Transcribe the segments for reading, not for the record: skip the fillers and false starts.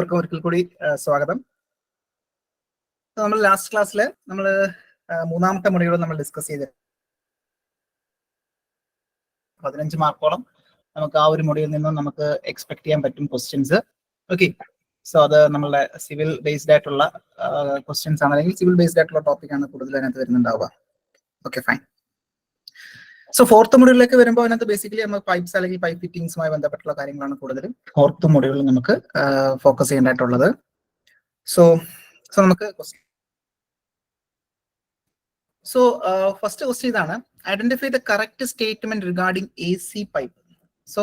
ഒരിക്കൽ കൂടി സ്വാഗതം. നമ്മൾ ലാസ്റ്റ് ക്ലാസ്സിൽ നമ്മൾ മൂന്നാമത്തെ മൊഡ്യൂൾ നമ്മൾ ഡിസ്കസ് ചെയ്ത് 15 മാർക്കോളം നമുക്ക് ആ ഒരു മൊഡ്യൂളിൽ നിന്നും നമുക്ക് എക്സ്പെക്ട് ചെയ്യാൻ പറ്റും ക്വസ്റ്റ്യൻസ്. ഓക്കെ, സോ അത് നമ്മളുടെ സിവിൽ ബേസ്ഡ് ആയിട്ടുള്ള ക്വസ്റ്റ്യൻസ് ആണ്, അല്ലെങ്കിൽ സിവിൽ ബേസ്ഡ് ആയിട്ടുള്ള ടോപ്പിക് ആണ് കൂടുതൽ അതിനകത്ത് വരുന്നുണ്ടാവുക. Okay, fine. സോ ഫോർത്ത് മൊഡ്യൂളിലേക്ക് വരുമ്പോൾ അതിനകത്ത് ബേസിക്കലി നമുക്ക് പൈപ്സ് അല്ലെങ്കിൽ പൈപ്പ് ഫിറ്റിംഗ്സുമായി ബന്ധപ്പെട്ടുള്ള കാര്യങ്ങളാണ് കൂടുതലും ഫോർത്ത് മൊഡ്യൂളിൽ നമുക്ക് ഫോക്കസ് ചെയ്യേണ്ടതായിട്ടുള്ളത്. സോ നമുക്ക് ഫസ്റ്റ് ക്വസ്റ്റ്യൻ ഇതാണ്: identify the correct statement regarding AC pipe. So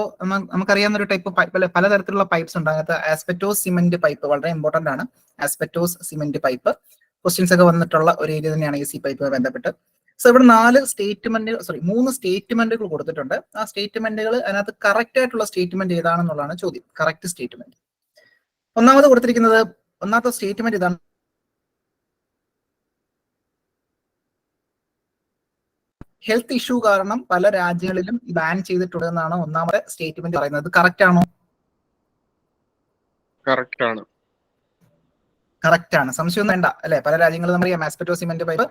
നമുക്കറിയാവുന്ന ഒരു ടൈപ്പ് പൈപ്പ്, പലതരത്തിലുള്ള പൈപ്സ് ഉണ്ട്. അതിനകത്ത് ആസ്പെറ്റോസ് സിമെന്റ് പൈപ്പ് വളരെ ഇമ്പോർട്ടന്റ് ആണ്. ആസ്പെറ്റോസ് സിമെന്റ് പൈപ്പ് ക്വസ്റ്റ്യൻസ് ഒക്കെ വന്നിട്ടുള്ള ഒരു ഏരിയ തന്നെയാണ് AC പൈപ്പുമായി ബന്ധപ്പെട്ട്. സോ ഇവിടെ 3 സ്റ്റേറ്റ്മെന്റുകൾ കൊടുത്തിട്ടുണ്ട്. ആ സ്റ്റേറ്റ്മെന്റുകൾ അതിനകത്ത് കറക്റ്റ് ആയിട്ടുള്ള സ്റ്റേറ്റ്മെന്റ് ഏതാണെന്നുള്ളതാണ് ചോദ്യം. കറക്റ്റ് സ്റ്റേറ്റ്മെന്റ് ഒന്നാമത്തെ സ്റ്റേറ്റ്മെന്റ് ഇതാണ്: ഹെൽത്ത് ഇഷ്യൂ കാരണം പല രാജ്യങ്ങളിലും ബാൻ ചെയ്തിട്ടുണ്ടെന്നാണ് ഒന്നാമത്തെ സ്റ്റേറ്റ്മെന്റ് പറയുന്നത്. കറക്റ്റ് ആണോ? കറക്റ്റ് ആണ്, സംശയമൊന്നും വേണ്ട അല്ലെ. പല രാജ്യങ്ങളും നമുക്കറിയാം ആസ്പെറ്റോസ് സിമെന്റ് പൈപ്പ്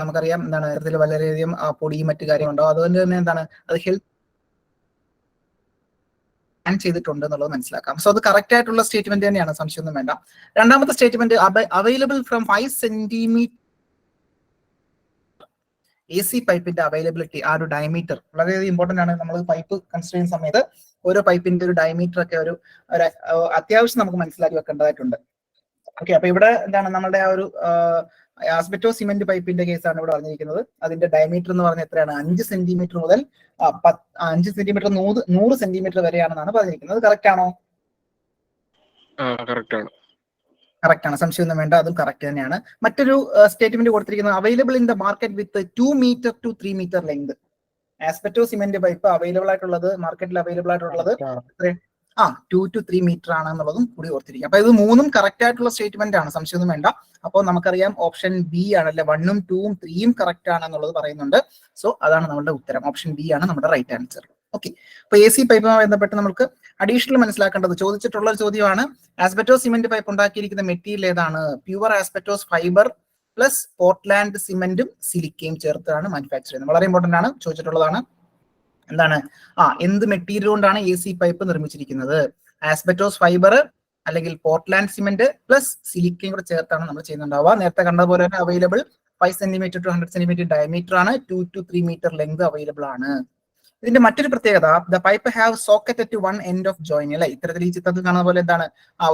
നമുക്കറിയാം എന്താണ് ഇതിൽ വളരെയധികം പൊടിയും മറ്റു കാര്യങ്ങളുണ്ടാവും. അതുകൊണ്ട് തന്നെ എന്താണ് അത് ഹെൽത്ത് ബാൻ ചെയ്തിട്ടുണ്ട് എന്നുള്ളത് മനസ്സിലാക്കാം. സോ അത് കറക്റ്റ് ആയിട്ടുള്ള സ്റ്റേറ്റ്മെന്റ് തന്നെയാണ്, സംശയമൊന്നും വേണ്ട. രണ്ടാമത്തെ statement available from 5 centimetre AC പൈപ്പിന്റെ അവൈലബിലിറ്റി, ആ ഒരു ഡയമീറ്റർ വളരെയധികം ഇമ്പോർട്ടന്റ് ആണ്. നമ്മൾ പൈപ്പ് കൺസിഡർ ചെയ്യുന്ന സമയത്ത് ഓരോ പൈപ്പിന്റെ ഒരു ഡയമീറ്റർ ഒക്കെ ഒരു അത്യാവശ്യം നമുക്ക് മനസ്സിലാക്കി വെക്കേണ്ടതായിട്ടുണ്ട്. ഓക്കെ, അപ്പൊ ഇവിടെ എന്താണ് നമ്മുടെ ആ ഒരു ആസ്പെറ്റോസ് സിമെന്റ് പൈപ്പിന്റെ കേസാണ് ഇവിടെ പറഞ്ഞിരിക്കുന്നത്. അതിന്റെ ഡയമീറ്റർ എന്ന് പറഞ്ഞാൽ എത്രയാണ്? 5 സെന്റിമീറ്റർ മുതൽ 5 സെന്റിമീറ്റർ 100 സെന്റിമീറ്റർ വരെയാണെന്നാണ് പറഞ്ഞിരിക്കുന്നത്. കറക്റ്റ് ആണോ? കറക്റ്റ് ആണ്, സംശയമൊന്നും വേണ്ട, അതും കറക്റ്റ് തന്നെയാണ്. മറ്റൊരു സ്റ്റേറ്റ്മെന്റ് കൊടുത്തിരിക്കുന്നത് available in the market with 2 metre to 3 metre length. Asbestos cement pipe available ആയിട്ടുള്ളത്, മാർക്കറ്റിൽ അവൈലബിൾ ആയിട്ടുള്ളത് 2 to 3 മീറ്റർ ആണെന്നുള്ളതും കൂടി ഓർത്തിരിക്കും. അപ്പൊ ഇത് 3ഉം കറക്റ്റ് ആയിട്ടുള്ള സ്റ്റേറ്റ്മെന്റ് ആണ്, സംശയമൊന്നും വേണ്ട. അപ്പോൾ നമുക്കറിയാം ഓപ്ഷൻ ബി ആണല്ലേ, 1ഉം 2ഉം 3ഉം കറക്റ്റ് ആണെന്നുള്ളത് പറയുന്നുണ്ട്. സോ അതാണ് നമ്മുടെ ഉത്തരം, ഓപ്ഷൻ ബി ആണ് നമ്മുടെ റൈറ്റ് ആൻസർ. ഓക്കെ, അപ്പൊ AC പൈപ്പുമായി ബന്ധപ്പെട്ട് നമുക്ക് അഡീഷണൽ മനസ്സിലാക്കേണ്ടത് ചോദിച്ചിട്ടുള്ള ഒരു ചോദ്യമാണ്: ആസ്പെറ്റോസ് സിമെന്റ് പൈപ്പ് ഉണ്ടാക്കിയിരിക്കുന്ന മെറ്റീരിയൽ ഏതാണ്? Pure asbestos fibre plus Portland സിമെന്റും സിലിക്കയും ചേർത്താണ് മാനുഫാക്ചർ ചെയ്യുന്നത്. വളരെ ഇമ്പോർട്ടന്റ് ആണ്, ചോദിച്ചിട്ടുള്ളതാണ്. എന്താണ് എന്ത് മെറ്റീരിയൽ കൊണ്ടാണ് AC പൈപ്പ് നിർമ്മിച്ചിരിക്കുന്നത്? ആസ്പെറ്റോസ് ഫൈബർ അല്ലെങ്കിൽ പോർട്ട്ലാൻഡ് സിമെന്റ് പ്ലസ് സിലിക്കയും കൂടെ ചേർത്താണ് നമ്മൾ ചെയ്യുന്നുണ്ടാവുക. നേരത്തെ കണ്ടതുപോലെ തന്നെ available 5 centimetre to 100 centimetre diameter ആണ്. 2 to 3 മീറ്റർ ലെങ്ത് അവൈലബിൾ ആണ്. ഇതിന്റെ മറ്റൊരു പ്രത്യേകത, the pipe have socket at 1 end of join. അല്ലെ, ഇത്തരത്തിൽ ഈ ചിത്രത്തിൽ കാണുന്ന പോലെ എന്താണ്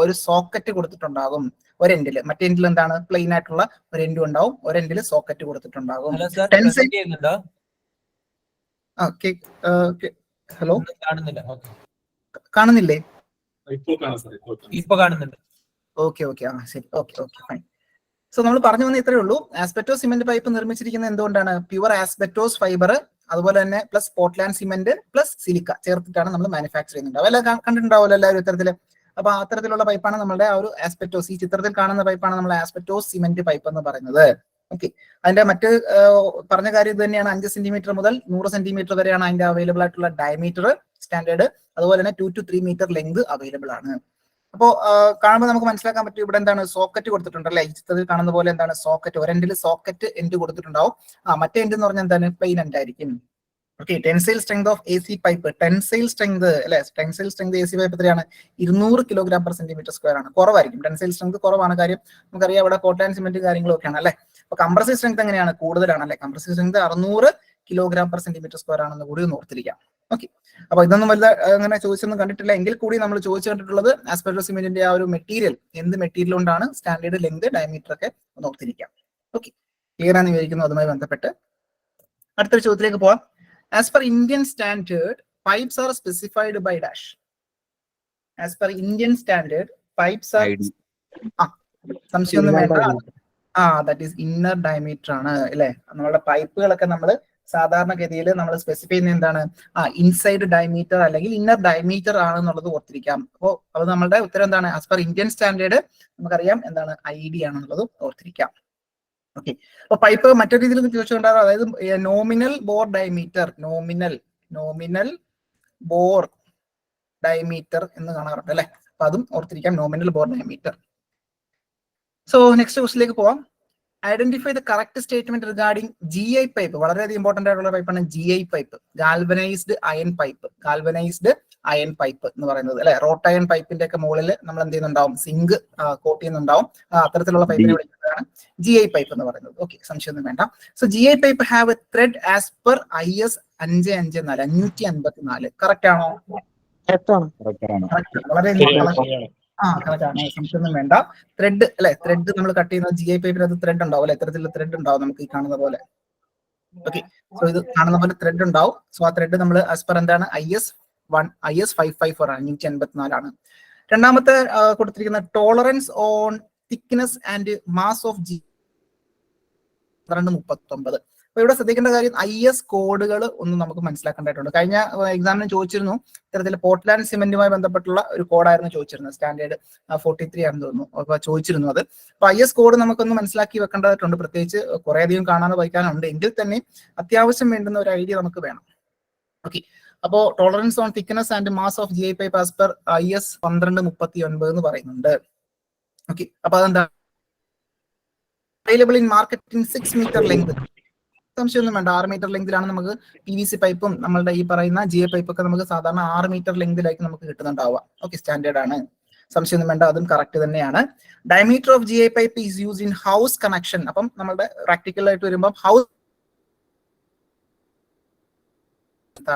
ഒരു സോക്കറ്റ് കൊടുത്തിട്ടുണ്ടാകും ഒരു എൻഡിൽ. മറ്റേ എൻഡിൽ എന്താണ് പ്ലെയിൻ ആയിട്ടുള്ള ഒരു എൻഡും ഉണ്ടാവും, ഒരു എൻഡിൽ സോക്കറ്റ് കൊടുത്തിട്ടുണ്ടാകും. ഹലോ, കാണുന്നില്ലേ? ഓക്കെ, ശരി, ഓക്കെ, ഫൈൻ. സോ നമ്മൾ പറഞ്ഞു വന്ന ഇത്രയേ ഉള്ളൂ. ആസ്പെറ്റോസ് സിമെന്റ് പൈപ്പ് നിർമ്മിച്ചിരിക്കുന്നത് എന്തുകൊണ്ടാണ്? പ്യുവർ ആസ്പെറ്റോസ് ഫൈബർ അതുപോലെ തന്നെ plus Portland cement plus silica ചേർത്തിട്ടാണ് നമ്മൾ മാനുഫാക്ചർ ചെയ്യുന്നുണ്ടാവും. എല്ലാം കണ്ടിട്ടുണ്ടാവുമല്ലോ എല്ലാവരും ഇത്തരത്തില്. അപ്പൊ അത്തരത്തിലുള്ള പൈപ്പാണ് നമ്മുടെ ആ ഒരു ആസ്പെറ്റോസ്, ഈ ചിത്രത്തിൽ കാണുന്ന പൈപ്പാണ് നമ്മൾ ആസ്പെറ്റോസ് സിമെന്റ് പൈപ്പ് എന്ന് പറയുന്നത്. ഓക്കെ, അതിന്റെ മറ്റ് പറഞ്ഞ കാര്യം ഇത് തന്നെയാണ്. 5 സെന്റിമീറ്റർ മുതൽ 100 സെന്റിമീറ്റർ വരെയാണ് അതിന്റെ അവൈലബിൾ ആയിട്ടുള്ള ഡയമീറ്റർ സ്റ്റാൻഡേർഡ്. അതുപോലെ തന്നെ 2 to 3 മീറ്റർ ലെങ്ത് അവൈലബിൾ ആണ്. അപ്പോൾ കാണുമ്പോൾ നമുക്ക് മനസ്സിലാക്കാൻ പറ്റും ഇവിടെ എന്താണ് സോക്കറ്റ് കൊടുത്തിട്ടുണ്ട് അല്ലെ. ഈ ചിത്രത്തിൽ കാണുന്ന പോലെ എന്താണ് സോക്കറ്റ്, ഒരു എൻഡിൽ സോക്കറ്റ് എൻഡ് കൊടുത്തിട്ടുണ്ടാവും. മറ്റേ എൻഡ് എന്ന് പറഞ്ഞാൽ എന്താണ് പ്ലെയിൻ എൻഡ് ആയിരിക്കും. Okay, tensile strength of AC pipe, tensile strength അല്ലെ, ടെൻസൈൽ സ്ട്രെങ്ത് AC പൈപ്പ് എത്രയാണ്? 200 kg/cm² ആണ്. കുറവായിരിക്കും, ടെൻസൈൽ സ്ട്രെങ്ത് കുറവാണ്. കാര്യം നമുക്കറിയാം ഇവിടെ പോർട്ട്ലാൻഡ് സിമെന്റ് കാര്യങ്ങളൊക്കെയാണ് അല്ലെ. അപ്പൊ കംപ്രസീവ് സ്ട്രെങ്ത് എങ്ങനെയാണ്? കൂടുതലാണ് അല്ലെ. കംപ്രസീവ് സ്ട്രെങ്ത് 600 kg/cm² ആണെന്ന് കൂടി ഒന്ന് ഓർത്തിരിക്കാം. ഓക്കെ, അപ്പൊ ഇതൊന്നും വല്ല അങ്ങനെ ചോദിച്ചൊന്നും കണ്ടിട്ടില്ല. എങ്കിൽ കൂടി നമ്മൾ ചോദിച്ചു കണ്ടിട്ടുള്ളത് ആസ്പെറ്റോസ് സിമെന്റിന്റെ ആ ഒരു മെറ്റീരിയൽ, എന്ത് മെറ്റീരിയൽ കൊണ്ടാണ് സ്റ്റാൻഡേർഡ് ലെങ്ത് ഡയമീറ്റർ ഒക്കെ ഒന്ന് ഓർത്തിരിക്കാം. ഓക്കെ, ക്ലിയർ ആണെന്ന് വിചാരിക്കുന്നു. അതുമായി ബന്ധപ്പെട്ട് അടുത്തൊരു ചോദ്യത്തിലേക്ക് പോവാം. As per Indian standard pipes are specified by dash. As per Indian standard pipes are, സംശയമൊന്നും വേണ്ട, ദാറ്റ് ഈസ് ഇന്നർ ഡയമീറ്റർ ആണ് അല്ലെ. നമ്മളുടെ പൈപ്പുകളൊക്കെ നമ്മൾ സാധാരണഗതിയിൽ നമ്മൾ സ്പെസിഫൈ ചെയ്യുന്ന എന്താണ്? ഇൻസൈഡ് ഡയമീറ്റർ അല്ലെങ്കിൽ ഇന്നർ ഡയമീറ്റർ ആണെന്നുള്ളത് ഓർത്തിരിക്കാം. അപ്പോൾ അത് നമ്മുടെ ഉത്തരം എന്താണ്? ആസ് പെർ ഇന്ത്യൻ സ്റ്റാൻഡേർഡ് നമുക്കറിയാം എന്താണ് ID ആണെന്നുള്ളത് ഓർത്തിരിക്കാം. ഓക്കെ, അപ്പൊ പൈപ്പ് മറ്റൊരു രീതിയിൽ ചോദിച്ചുകൊണ്ടാണ്, അതായത് nominal bore diameter, nominal bore diameter എന്ന് കാണാറുണ്ട് അല്ലെ. അപ്പൊ അതും ഓർത്തിരിക്കാം, nominal bore diameter. So next ക്വസ്റ്റിലേക്ക് പോവാം. Identify the correct statement regarding GI pipe. വളരെയധികം ഇമ്പോർട്ടന്റ് ആയിട്ടുള്ള പൈപ്പാണ് GI pipe, galvanised iron pipe. Galvanised iron pipe എന്ന് പറയുന്നത് അല്ലെ, റോട്ട് അയൺ പൈപ്പിന്റെ ഒക്കെ മുകളിൽ നമ്മൾ എന്ത് ചെയ്യുന്നുണ്ടാവും, സിങ്ക് കോട്ട് ചെയ്യുന്നുണ്ടാവും. അത്തരത്തിലുള്ള പൈപ്പിനെ വിളിക്കുന്നതാണ് GI പൈപ്പ് എന്ന് പറയുന്നത്. ഓക്കെ, സംശയമൊന്നും വേണ്ട. So GI pipe have a threat as per IS 554 554. Correct ആണോ? വളരെ കറക്റ്റ് ആണ്, സംശയമൊന്നും വേണ്ട. ത്രെഡ് അല്ലെ, ത്രെഡ് നമ്മൾ കട്ട് ചെയ്യുന്ന GI പൈപ്പിനകത്ത് ത്രെഡ് ഉണ്ടാവും അല്ലെ, ഇത്തരത്തിലുള്ള ത്രെഡ് ഉണ്ടാവും നമുക്ക് ഈ കാണുന്ന പോലെ. ഓക്കെ, സോ ഇത് കാണുന്ന പോലെ ത്രെഡ് ഉണ്ടാവും. സോ ആ ത്രെഡ് നമ്മൾ ആസ് പെർ എന്താണ് IS 554 ആണ്, 554 ആണ്. രണ്ടാമത്തെ കൊടുത്തിരിക്കുന്ന tolerance on thickness and mass of G 39. അപ്പൊ ഇവിടെ ശ്രദ്ധിക്കേണ്ട കാര്യം IS കോഡുകൾ ഒന്നും നമുക്ക് മനസ്സിലാക്കേണ്ടതായിട്ടുണ്ട്. കഴിഞ്ഞ എക്സാമിന് ചോദിച്ചിരുന്നു, ഇത്തരത്തിൽ പോർട്ട്ലാൻഡ് സിമെന്റുമായി ബന്ധപ്പെട്ടുള്ള ഒരു കോഡായിരുന്നു ചോദിച്ചിരുന്നത്, സ്റ്റാൻഡേർഡ് 43 ആണെന്ന് തോന്നുന്നു. അപ്പൊ ചോദിച്ചിരുന്നു അത്. അപ്പൊ IS കോഡ് നമുക്കൊന്ന് മനസ്സിലാക്കി വെക്കേണ്ടതായിട്ടുണ്ട്, പ്രത്യേകിച്ച് കുറെ അധികം കാണാതെ വായിക്കാനുണ്ട്, എങ്കിൽ തന്നെ അത്യാവശ്യം വേണ്ടുന്ന ഒരു ഐഡിയ നമുക്ക് വേണം. ഓക്കെ, അപ്പോ tolerance on thickness and mass of GI pipe as per IS 1239 എന്ന് പറയുന്നുണ്ട്. ഓക്കെ, അപ്പൊ അതെന്താ available in market in 6 metre length. സംശയമൊന്നും വേണ്ട, 6 മീറ്റർ ലെങ്തിലാണ് നമുക്ക് PVC പൈപ്പും നമ്മളുടെ ഈ പറയുന്ന GI പൈപ്പ് ഒക്കെ നമുക്ക് സാധാരണ 6 മീറ്റർ ലെങ്തിലായിട്ട് നമുക്ക് കിട്ടുന്നുണ്ടാവുക. ഓക്കെ, സ്റ്റാൻഡേർഡ് ആണ്, സംശയമൊന്നും വേണ്ട, അതും കറക്റ്റ് തന്നെയാണ്. Diameter of GI pipe is use in house connection. അപ്പം നമ്മുടെ പ്രാക്ടിക്കൽ ആയിട്ട് വരുമ്പോൾ ഹൗസ്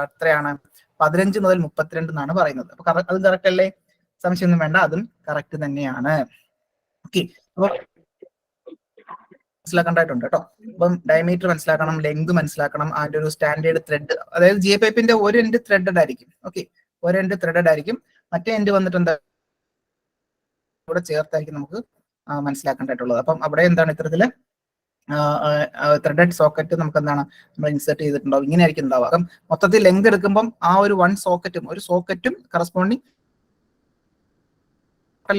എത്രയാണ്, 15 മുതൽ 32 എന്നാണ് പറയുന്നത്. അപ്പൊ അതും കറക്റ്റ് അല്ലേ? സംശയമൊന്നും വേണ്ട, അതും കറക്റ്റ് തന്നെയാണ്. ഓക്കെ, അപ്പൊ മനസ്സിലാക്കേണ്ടതായിട്ടുണ്ട് കേട്ടോ. അപ്പം ഡയമീറ്റർ മനസ്സിലാക്കണം, ലെങ്ത് മനസ്സിലാക്കണം, അതിന്റെ ഒരു സ്റ്റാൻഡേർഡ് ത്രെഡ്, അതായത് GI പൈപ്പിന്റെ ഒരു എൻഡ് ത്രെഡഡ് ആയിരിക്കും. ഓക്കെ, ഒരു എൻഡ് ത്രെഡഡ് ആയിരിക്കും, മറ്റേ എൻഡ് വന്നിട്ട് എന്താ ഇവിടെ ചേർത്തായിരിക്കും നമുക്ക് മനസ്സിലാക്കേണ്ടതായിട്ടുള്ളത്. അപ്പം അവിടെ എന്താണ് ഇത്തരത്തില് ത്രെഡഡ് സോക്കറ്റ് നമുക്ക് എന്താണ് നമ്മൾ ഇൻസേർട്ട് ചെയ്തിട്ടുണ്ടാവും, ഇങ്ങനെ ആയിരിക്കും ഉണ്ടാവുക. അപ്പം മൊത്തത്തിൽ ലെങ്ത് എടുക്കുമ്പോൾ ആ ഒരു ഒരു സോക്കറ്റും കറസ്പോണ്ടിങ്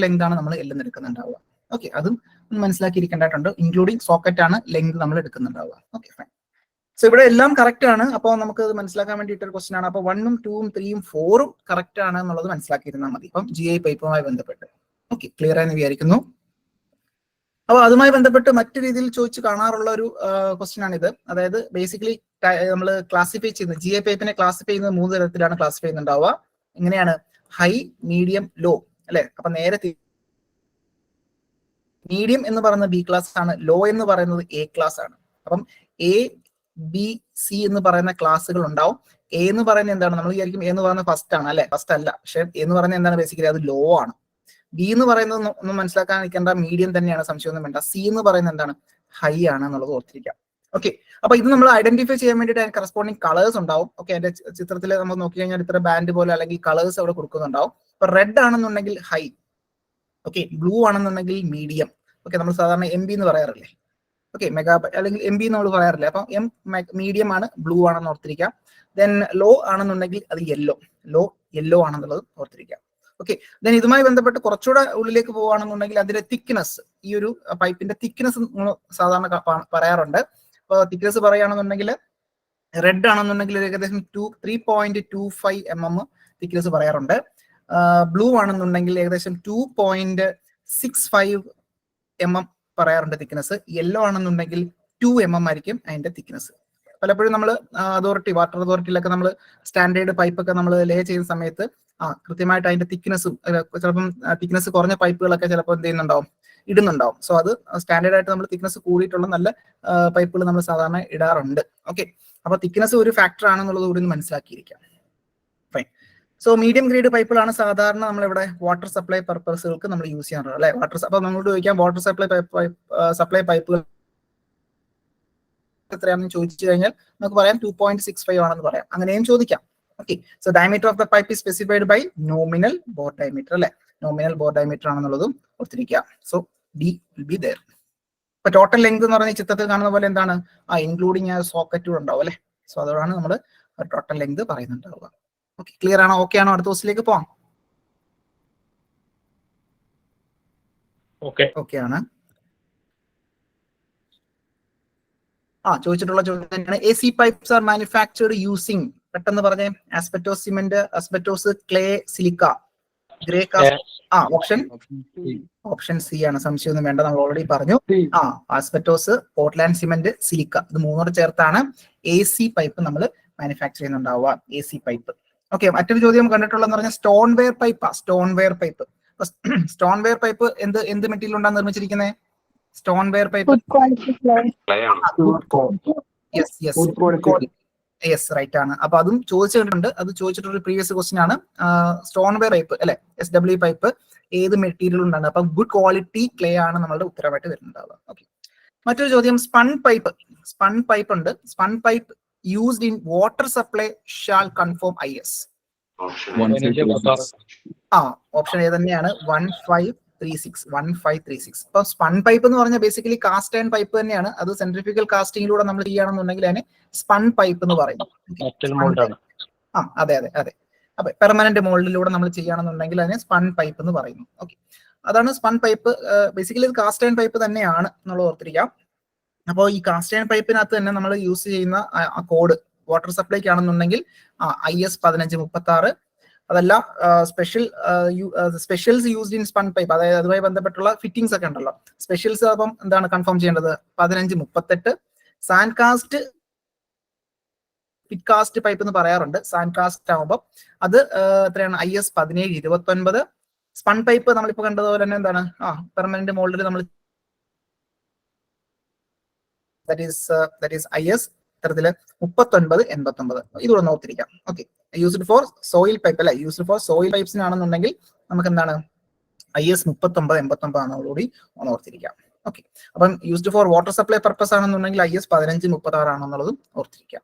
ലെങ്ത് ആണ് നമ്മൾ എല്ലാം എടുക്കുന്നുണ്ടാവുക. ഓക്കെ, അതും മനസ്സിലാക്കിയിരിക്കേണ്ടതായിട്ടുണ്ട്. ഇൻക്ലൂഡിങ് സോക്കറ്റ് ആണ് ലെങ്ത് നമ്മൾ എടുക്കുന്നുണ്ടാവുക. Okay, fine. സോ ഇവിടെ എല്ലാം കറക്റ്റ് ആണ്. അപ്പോൾ നമുക്ക് അത് മനസ്സിലാക്കാൻ വേണ്ടിയിട്ട് ഒരു ക്വസ്റ്റൻ ആണ്. അപ്പോൾ 1ഉം 2ഉം 3ഉം 4ഉം കറക്റ്റ് ആണ് എന്നുള്ളത് മനസ്സിലാക്കിയിരുന്നാൽ മതി. അപ്പം GI പൈപ്പുമായി ബന്ധപ്പെട്ട്. ഓക്കെ, ക്ലിയർ ആയെന്ന് വിചാരിക്കുന്നു. അപ്പോൾ അതുമായി ബന്ധപ്പെട്ട് മറ്റു രീതിയിൽ ചോദിച്ച് കാണാറുള്ള ഒരു ക്വസ്റ്റൻ ആണിത്. അതായത് ബേസിക്കലി നമ്മൾ ക്ലാസിഫൈ ചെയ്യുന്നത്, GI പൈപ്പിനെ ക്ലാസിഫൈ ചെയ്യുന്നത് 3 തരത്തിലാണ് ക്ലാസിഫൈ ചെയ്യുന്നുണ്ടാവുക. എങ്ങനെയാണ്? ഹൈ, മീഡിയം, ലോ അല്ലെ. അപ്പൊ നേരെ മീഡിയം എന്ന് പറയുന്നത് B ക്ലാസ് ആണ്, ലോ എന്ന് പറയുന്നത് A ക്ലാസ് ആണ്. അപ്പം A, B, C എന്ന് പറയുന്ന ക്ലാസ്സുകൾ ഉണ്ടാവും. A എന്ന് പറയുന്നത് എന്താണ്, നമ്മൾ വിചാരിക്കും A എന്ന് പറയുന്നത് ഫസ്റ്റ് ആണ് അല്ലെ, ഫസ്റ്റ് അല്ല. പക്ഷെ A എന്ന് പറയുന്നത് എന്താണ്, ബേസിക്കലി അത് ലോ ആണ്. B എന്ന് പറയുന്നത് ഒന്നും മനസ്സിലാക്കാൻ നിൽക്കേണ്ട, മീഡിയം തന്നെയാണ്, സംശയമൊന്നും വേണ്ട. C എന്ന് പറയുന്നത് എന്താണ്, ഹൈ ആണ് എന്നുള്ളത് ഓർത്തിരിക്കാം. ഓക്കെ, അപ്പൊ ഇത് നമ്മൾ ഐഡന്റിഫൈ ചെയ്യാൻ വേണ്ടിയിട്ട് കറസ്പോണ്ടിങ് കളേഴ്സ് ഉണ്ടാവും. ഓക്കെ, അതിന്റെ ചിത്രത്തിൽ നമ്മൾ നോക്കി കഴിഞ്ഞാൽ ഇത്ര ബാൻഡ് പോലെ അല്ലെങ്കിൽ കളേഴ്സ് അവിടെ കൊടുക്കുന്നുണ്ടാവും. അപ്പൊ റെഡ് ആണെന്നുണ്ടെങ്കിൽ ഹൈ, ഓക്കെ, ബ്ലൂ ആണെന്നുണ്ടെങ്കിൽ മീഡിയം. ഓക്കെ, നമ്മൾ സാധാരണ MB എന്ന് പറയാറില്ലേ, ഓക്കെ, മെഗാ അല്ലെങ്കിൽ MB നമ്മൾ പറയാറില്ലേ. അപ്പം മീഡിയം ആണ്, ബ്ലൂ ആണെന്ന് ഓർത്തിരിക്കാം. ദെൻ ലോ ആണെന്നുണ്ടെങ്കിൽ അത് യെല്ലോ ആണെന്നുള്ളത് ഓർത്തിരിക്കാം. ഓക്കെ, ദെൻ ഇതുമായി ബന്ധപ്പെട്ട് കുറച്ചുകൂടെ ഉള്ളിലേക്ക് പോവുകയാണെന്നുണ്ടെങ്കിൽ അതിന്റെ തിക്നെസ്, ഈ ഒരു പൈപ്പിന്റെ തിക്നെസ് നമ്മൾ സാധാരണ പറയാറുണ്ട്. അപ്പോൾ തിക്നെസ് പറയുകയാണെന്നുണ്ടെങ്കിൽ റെഡ് ആണെന്നുണ്ടെങ്കിൽ ഏകദേശം 3.25 mm തിക്നെസ് പറയാറുണ്ട്. ബ്ലൂ ആണെന്നുണ്ടെങ്കിൽ ഏകദേശം 2.65 mm പറയാറുണ്ട് തിക്നെസ്. യെല്ലോ ആണെന്നുണ്ടെങ്കിൽ 2 mm ആയിരിക്കും അതിന്റെ തിക്നെസ്. പലപ്പോഴും നമ്മൾ വാട്ടർ അതോറിറ്റിയിലൊക്കെ നമ്മൾ സ്റ്റാൻഡേർഡ് പൈപ്പൊക്കെ നമ്മൾ ലേ ചെയ്യുന്ന സമയത്ത് കൃത്യമായിട്ട് അതിന്റെ തിക്നെസ്സും, ചിലപ്പം തിക്നെസ് കുറഞ്ഞ പൈപ്പുകളൊക്കെ ചിലപ്പോൾ എന്ത് ചെയ്യുന്നുണ്ടാവും, ഇടുന്നുണ്ടാവും. സോ അത് സ്റ്റാൻഡേർഡ് ആയിട്ട് നമ്മൾ തിക്നെസ് കൂടിയിട്ടുള്ള നല്ല പൈപ്പുകൾ നമ്മൾ സാധാരണ ഇടാറുണ്ട്. ഓക്കെ, അപ്പൊ തിക്നെസ് ഒരു ഫാക്ടർ ആണെന്നുള്ളത് കൂടി ഒന്ന് മനസ്സിലാക്കിയിരിക്കാം. ഫൈൻ. സോ മീഡിയം ഗ്രേഡ് പൈപ്പുകളാണ് സാധാരണ നമ്മളിവിടെ വാട്ടർ സപ്ലൈ പർപ്പസുകൾക്ക് നമ്മൾ യൂസ് ചെയ്യാറുള്ളത് അല്ലെ. അപ്പൊ നമ്മളോട് ചോദിക്കാം വാട്ടർ സപ്ലൈ പൈപ്പുകൾ എത്രയാണെന്ന് ചോദിച്ചു കഴിഞ്ഞാൽ നമുക്ക് പറയാം 2.65 ആണെന്ന് പറയാം, അങ്ങനെയും ചോദിക്കാം. Okay, so diameter of the pipe is specified by nominal bore diameter അല്ലെ, നോമിനൽ ബോർ ഡയമീറ്റർ ആണെന്നുള്ളതും ഓർത്തിരിക്കുക. So D will be there. ഇപ്പൊ ടോട്ടൽ ലെങ്ത് എന്ന് പറഞ്ഞ ചിത്രത്തിൽ കാണുന്ന പോലെ എന്താണ്, ഇൻക്ലൂഡിങ് സോക്കറ്റും ഉണ്ടാവും അല്ലെ. സോ അതാണ് നമ്മൾ ടോട്ടൽ ലെങ്ത് പറയുന്നുണ്ടാവുക. ഓക്കെ, ക്ലിയർ ആണോ? ഓക്കെ ആണോ? അടുത്ത ദിവസത്തിലേക്ക് പോവാം. ഓക്കെ ആണ്. ചോദിച്ചിട്ടുള്ള ചോദ്യം തന്നെയാണ്. AC pipes are manufactured using, പെട്ടെന്ന് പറഞ്ഞേ, asbestos cement, asbestos, clay, silica. Grey cast option C ആണ്, സംശയമൊന്നും വേണ്ട, നമ്മൾ ഓൾറെഡി പറഞ്ഞു. ആസ്ബറ്റോസ്, പോർട്ട്ലാൻഡ് സിമെന്റ്, സിലിക്ക, ഇത് മൂന്നോട് ചേർത്താണ് AC പൈപ്പ് നമ്മൾ മാനുഫാക്ചർ ചെയ്യുന്നുണ്ടാവുക, AC പൈപ്പ്. ഓക്കെ, മറ്റൊരു ചോദ്യം കണ്ടിട്ടുള്ളതെന്ന് പറഞ്ഞാൽ stoneware pipe. Stoneware pipe എന്ത് മെറ്റീരിയൽ കൊണ്ടാണ് നിർമ്മിച്ചിരിക്കുന്നത്? Stoneware pipe yes, right ആണ്. അപ്പൊ അതും ചോദിച്ചിട്ടുണ്ട്, അത് ചോദിച്ചിട്ടുള്ള പ്രീവിയസ് ക്വസ്റ്റ്യൻ ആണ്. സ്റ്റോൺ വെയർ പൈപ്പ് അല്ലെ, SW പൈപ്പ് ഏത് മെറ്റീരിയൽ കൊണ്ടാണ്? അപ്പൊ ഗുഡ് ക്വാളിറ്റി ക്ലേ ആണ് നമ്മളുടെ ഉത്തരമായിട്ട് വരുന്നുണ്ടാവുക. ഓക്കെ, മറ്റൊരു ചോദ്യം സ്പൺ പൈപ്പ്. സ്പൺ പൈപ്പ് ഉണ്ട്. Spun pipe used in water supply shall confirm IS. Option ഏത് തന്നെയാണ്? 1536. ഇപ്പൊ സ്പൺ പൈപ്പ് എന്ന് പറഞ്ഞാൽ ബേസിക്കലി കാസ്റ്റ് ആൻഡ് പൈപ്പ് തന്നെയാണ്. അത് സെൻട്രിഫ്യൂഗൽ കാസ്റ്റിംഗിലൂടെ നമ്മൾ ചെയ്യുകയാണെന്നുണ്ടെങ്കിൽ അതിന് സ്പൺ പൈപ്പ് എന്ന് പറയും. അതെ. അപ്പൊ പെർമനന്റ് മോൾഡിലൂടെ നമ്മൾ ചെയ്യുകയാണെന്നുണ്ടെങ്കിൽ അതിനെ സ്പൺ പൈപ്പ് എന്ന് പറയുന്നു. ഓക്കെ, അതാണ് സ്പൺ പൈപ്പ്. ബേസിക്കലി ഇത് കാസ്റ്റ് ആൻഡ് പൈപ്പ് തന്നെയാണ് നമ്മൾ ഓർത്തിരിക്കാം. അപ്പോൾ ഈ കാസ്റ്റ് ആൻഡ് പൈപ്പിനകത്ത് തന്നെ നമ്മൾ യൂസ് ചെയ്യുന്ന ആ കോഡ് വാട്ടർ സപ്ലൈക്ക് ആണെന്നുണ്ടെങ്കിൽ IS 1536. അതല്ല specials used in spun pipe, അതായത് അതുമായി ബന്ധപ്പെട്ടുള്ള ഫിറ്റിംഗ്സ് ഒക്കെ ഉണ്ടല്ലോ, സ്പെഷ്യൽസ്. അപ്പം എന്താണ് കൺഫേം ചെയ്യേണ്ടത്? 1538. സാൻകാസ്റ്റ് പിറ്റ്കാസ്റ്റ് പൈപ്പ് എന്ന് പറയാറുണ്ട്. സാൻകാസ്റ്റ് ആകുമ്പോൾ അത് എത്രയാണ്? IS 1729. സ്പൺ പൈപ്പ് നമ്മളിപ്പോ കണ്ടതുപോലെ തന്നെ എന്താണ് പെർമനന്റ് മോൾഡിൽ നമ്മൾ that is IS ഇത്തരത്തില് 3989. ഇതുകൂടെ ഓർത്തിരിക്കാം. Okay, used for soil pipe അല്ലെ, യൂസ്ഡ് ഫോർ സോയിൽ പൈപ്സിനാണെന്നുണ്ടെങ്കിൽ നമുക്ക് എന്താണ് IS 3989 ആണെന്നുകൂടി ഓർത്തിരിക്കാം. ഓക്കെ, അപ്പം used for water supply purpose ആണെന്നുണ്ടെങ്കിൽ IS 1536 ആണെന്നുള്ളതും ഓർത്തിരിക്കാം.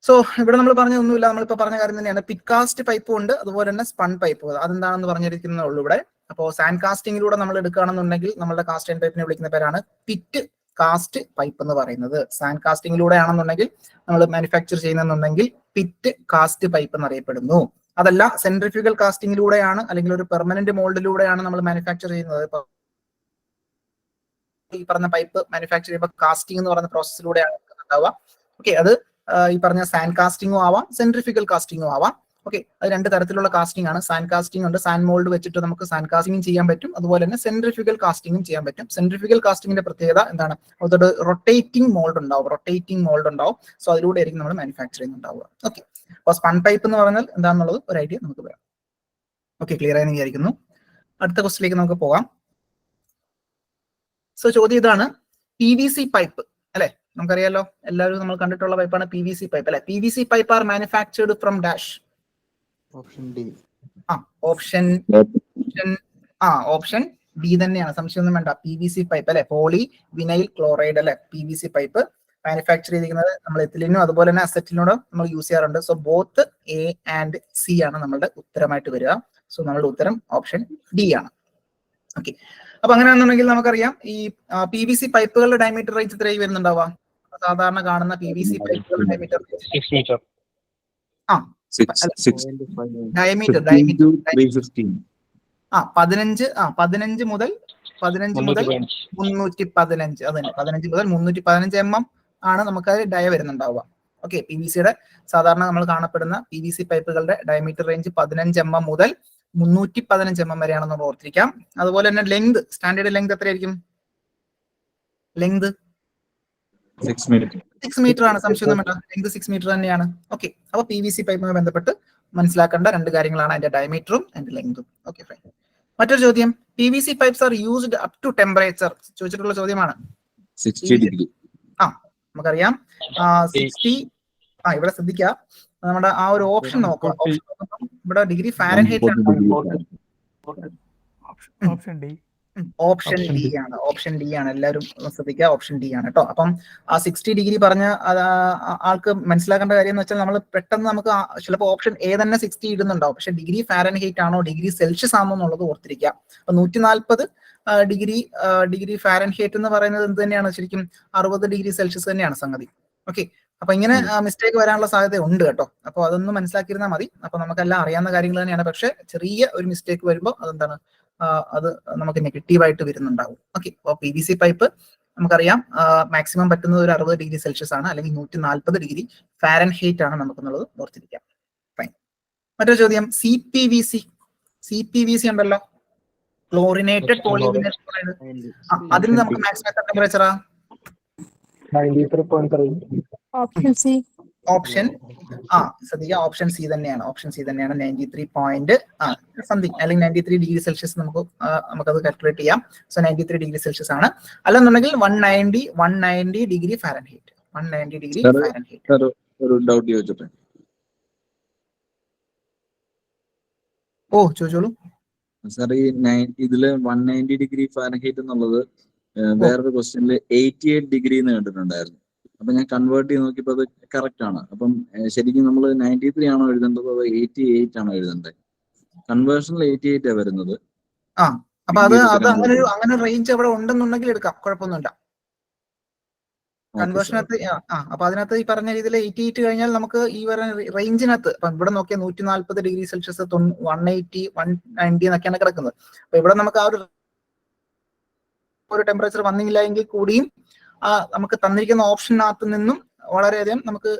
സോ ഇവിടെ നമ്മൾ പറഞ്ഞൊന്നുമില്ല, നമ്മളിപ്പോ പറഞ്ഞ കാര്യം തന്നെയാണ്. പിറ്റ്കാസ്റ്റ് പൈപ്പും ഉണ്ട്, അതുപോലെ തന്നെ സ്പൺ പൈപ്പ്. അതെന്താണെന്ന് പറഞ്ഞിരിക്കുന്നേ ഉള്ളൂ ഇവിടെ. അപ്പോൾ സാൻഡ് കാസ്റ്റിംഗിലൂടെ നമ്മൾ എടുക്കുകയാണെന്നുണ്ടെങ്കിൽ നമ്മളുടെ കാസ്റ്റ് ആൻഡ് പൈപ്പിനെ വിളിക്കുന്ന പേരാണ് പിറ്റ് കാസ്റ്റ് പൈപ്പ് എന്ന് പറയുന്നത്. സാൻഡ് കാസ്റ്റിംഗിലൂടെ ആണെന്നുണ്ടെങ്കിൽ നമ്മൾ മാനുഫാക്ചർ ചെയ്യുന്നുണ്ടെങ്കിൽ പിറ്റ് കാസ്റ്റ് പൈപ്പ് എന്നറിയപ്പെടുന്നു. അതല്ല സെൻട്രിഫ്യൂഗൽ കാസ്റ്റിംഗിലൂടെയാണ് അല്ലെങ്കിൽ ഒരു പെർമനന്റ് മോൾഡിലൂടെയാണ് നമ്മൾ മാനുഫാക്ചർ ചെയ്യുന്നത്. ഇപ്പൊ ഈ പറഞ്ഞ പൈപ്പ് മാനുഫാക്ചർ ചെയ്യുമ്പോൾ കാസ്റ്റിംഗ് എന്ന് പറയുന്ന പ്രോസസ്സിലൂടെയാണ് ഉണ്ടാവുക. ഓക്കെ, അത് ഈ പറഞ്ഞ സാൻഡ് കാസ്റ്റിംഗും ആവാം, സെൻട്രിഫ്യൂഗൽ കാസ്റ്റിംഗും ആവാം. ഓക്കെ, അത് രണ്ട് തരത്തിലുള്ള കാസ്റ്റിംഗ് ആണ്. സാൻഡ് കാസ്റ്റിംഗ് ഉണ്ട്, സാൻഡ് മോൾഡ് വെച്ചിട്ട് നമുക്ക് സാൻഡ് കാസ്റ്റിംഗും ചെയ്യാൻ പറ്റും, അതുപോലെ തന്നെ സെൻട്രിഫ്യൂഗൽ കാസ്റ്റിംഗും ചെയ്യാൻ പറ്റും. സെൻട്രിഫ്യൂഗൽ കാസ്റ്റിംഗിന്റെ പ്രത്യേകത എന്താണ്? അതോട് റൊട്ടേറ്റിംഗ് മോൾഡ് ഉണ്ടാവും. സോ അതിലൂടെ ആയിരിക്കും നമ്മൾ മാനുഫാക്ചർ ചെയ്യുന്നുണ്ടാവുക. ഓക്കെ, അപ്പോൾ സ്പൺ പൈപ്പ് എന്ന് പറഞ്ഞാൽ എന്താണെന്നുള്ളത് ഒരു ഐഡിയ നമുക്ക് വരാം. ഓക്കെ, ക്ലിയർ ആയെന്ന് വിചാരിക്കുന്നു. അടുത്ത ക്വസ്റ്റിലേക്ക് നമുക്ക് പോകാം. സോ ചോദ്യം ഇതാണ്, PVC പൈപ്പ് അല്ലെ, നമുക്കറിയാലോ, എല്ലാവരും നമ്മൾ കണ്ടിട്ടുള്ള പൈപ്പാണ് PVC പൈപ്പ് അല്ലെ. PVC pipe are manufactured from dash. Option D തന്നെയാണ്, സംശയമൊന്നും വേണ്ട. PVC പൈപ്പ് അല്ലെ, പോളി വിനൈൽ ക്ലോറൈഡ് അല്ലെ, PVC പൈപ്പ് മാനുഫാക്ചർ ചെയ്തിരിക്കുന്നത് നമ്മൾ എത്തിലിനും അതുപോലെ തന്നെ അസറ്റിനോടും നമ്മൾ യൂസ് ചെയ്യാറുണ്ട്. So both A and C ആണ് നമ്മളുടെ ഉത്തരമായിട്ട് വരിക. സോ നമ്മളുടെ ഉത്തരം ഓപ്ഷൻ ഡി ആണ്. ഓക്കെ, അപ്പൊ അങ്ങനെയാണെന്നുണ്ടെങ്കിൽ നമുക്കറിയാം ഈ PVC പൈപ്പുകളുടെ ഡയമീറ്റർ റേഞ്ച് എത്രയായി വരുന്നുണ്ടാവുക? സാധാരണ കാണുന്ന PVC പൈപ്പുകളുടെ ഡയമീറ്റർ ഡയമീറ്റർ 15 മുതൽ 315. അതന്നെ, 15 മുതൽ 315 mm ആണ് നമുക്ക് ഡയ വരുന്നുണ്ടാവുക. ഓക്കെ, PVCയുടെ സാധാരണ നമ്മൾ കാണപ്പെടുന്ന PVC പൈപ്പുകളുടെ ഡയമീറ്റർ റേഞ്ച് 15 mm മുതൽ 315 mm വരെയാണെന്ന് നമ്മൾ ഓർത്തിരിക്കാം. അതുപോലെ തന്നെ ലെങ്ത്, സ്റ്റാൻഡേർഡ് ലെങ്ത് എത്രയായിരിക്കും? ലെങ്ത് 6 മീറ്റർ ആണ്, സംശയമൊന്നും വേണ്ട. ലെങ്ത് 6 മീറ്റർ തന്നെയാണ്. ഓക്കെ, അപ്പൊ PVC പൈപ്പുമായി ബന്ധപ്പെട്ട് മനസ്സിലാക്കേണ്ട രണ്ട് കാര്യങ്ങളാണ് അതിന്റെ ഡയമീറ്ററും അതിന്റെ ലെങ്തും. Okay, fine. മറ്റൊരു ചോദ്യം, PVC pipes are used up to temperature. ചോദിച്ചിട്ടുള്ള ചോദ്യമാണ്. 60 ഡിഗ്രി. നമുക്കറിയാം 60. ഇവിടെ ശ്രദ്ധിക്കുക, നമ്മുടെ ആ ഒരു ഓപ്ഷൻ നോക്കുക. ഇവിടെ ഡിഗ്രി ഫാരൻഹീറ്റ് ഓപ്ഷൻ ഡി ആണ്. എല്ലാവരും ശ്രദ്ധിക്കുക, ഓപ്ഷൻ ഡി ആണ് കേട്ടോ. അപ്പം ആ 60 ഡിഗ്രി പറഞ്ഞ ആൾക്ക് മനസ്സിലാക്കേണ്ട കാര്യം എന്ന് വെച്ചാൽ നമ്മൾ പെട്ടെന്ന് നമുക്ക് ചിലപ്പോൾ ഓപ്ഷൻ എ തന്നെ 60 ഇടുന്നുണ്ടാവും, പക്ഷെ ഡിഗ്രി ഫാരൻഹീറ്റ് ആണോ ഡിഗ്രി സെൽഷ്യസ് ആണോ എന്നുള്ളത് ഓർത്തിരിക്കുക. അപ്പൊ 140 ഡിഗ്രി ഫാരൻഹീറ്റ് എന്ന് പറയുന്നത് എന്ത് തന്നെയാണ്? ശരിക്കും 60 ഡിഗ്രി സെൽഷ്യസ് തന്നെയാണ് സംഗതി. ഓക്കെ, അപ്പൊ ഇങ്ങനെ മിസ്റ്റേക്ക് വരാനുള്ള സാധ്യത ഉണ്ട് കേട്ടോ. അപ്പൊ അതൊന്ന് മനസ്സിലാക്കിയിരുന്നാൽ മതി. അപ്പൊ നമുക്കെല്ലാം അറിയാവുന്ന കാര്യങ്ങൾ തന്നെയാണ്, പക്ഷെ ചെറിയ ഒരു മിസ്റ്റേക്ക് വരുമ്പോൾ അതെന്താണ്, അത് നമുക്ക് നെഗറ്റീവായിട്ട് വരുന്നുണ്ടാവും. ഓക്കെ, അപ്പോൾ PVC പൈപ്പ് നമുക്കറിയാം മാക്സിമം പറ്റുന്നത് ഒരു 60 ഡിഗ്രി സെൽഷ്യസ് ആണ്, അല്ലെങ്കിൽ 140 ഡിഗ്രി ഫാരൻഹീറ്റ് ആണ് നമുക്കെന്നുള്ളത് ഓർത്തിരിക്കാം. ഫൈൻ. മറ്റൊരു ചോദ്യം CPVC ഉണ്ടല്ലോ, ക്ലോറിനേറ്റഡ് പോളിവിനൈൽ ക്ലോറൈഡ്. അതിന് നമുക്ക് മാക്സിമം എത്ര ടെമ്പറേച്ചറാ? 93.3. Option C. ഓപ്ഷൻ ശ്രദ്ധിക്കുക, ഓപ്ഷൻ സി തന്നെയാണ്. 93 സംതിങ് അല്ലെങ്കിൽ 93 ഡിഗ്രി സെൽഷ്യസ് നമുക്കത് കാൽക്കുലേറ്റ് ചെയ്യാം. സോ 93 ഡിഗ്രി സെൽഷ്യസ് ആണ്. അല്ലെന്നുണ്ടെങ്കിൽ 190 ഡിഗ്രി ഫാരൻഹീറ്റ്. 190 degree Fahrenheit. ഒരു ഡൗട്ട് ചോദിച്ചോട്ടെ? ഓ ചോദിച്ചോളൂ സാർ. ഈ ഇതില് 190 ഡിഗ്രി ഫാരൻഹീറ്റ് എന്നുള്ളത് വേറൊരു ക്വസ്റ്റ്യനിൽ 88 ഡിഗ്രി എന്ന് കണ്ടിട്ടുണ്ടായിരുന്നു. അപ്പൊ ഞാൻ കൺവേർട്ട് ചെയ്ത് നോക്കിയപ്പോൾ അത് കറക്റ്റ് ആണ്. അപ്പം ശരിക്കും നമ്മൾ 93 ആണോ എഴുതേണ്ടത് അതോ 88 ആണോ എഴുതേണ്ടത്? കൺവേർഷനിൽ 88 ആ വരുന്നത്. അപ്പൊ അത് അങ്ങനെ റേഞ്ച് അവിടെ ഉണ്ടെന്നുണ്ടെങ്കിൽ എടുക്കാം, കുഴപ്പമൊന്നുമില്ല. കൺവേർഷനകത്ത് അപ്പൊ അതിനകത്ത് ഈ പറഞ്ഞ രീതിയിൽ 88 കഴിഞ്ഞാൽ നമുക്ക് ഈ പറയുന്ന റേഞ്ചിനകത്ത് ഇപ്പൊ ഇവിടെ നോക്കിയാൽ 140 ഡിഗ്രി സെൽഷ്യസ് 180 190 എന്നൊക്കെയാണ് കിടക്കുന്നത്. അപ്പൊ ഇവിടെ നമുക്ക് ആ ഒരു ടെമ്പറേച്ചർ വന്നില്ല എങ്കിൽ കൂടിയും നമുക്ക് തന്നിരിക്കുന്ന ഓപ്ഷനകത്ത് നിന്നും വളരെയധികം നമുക്ക്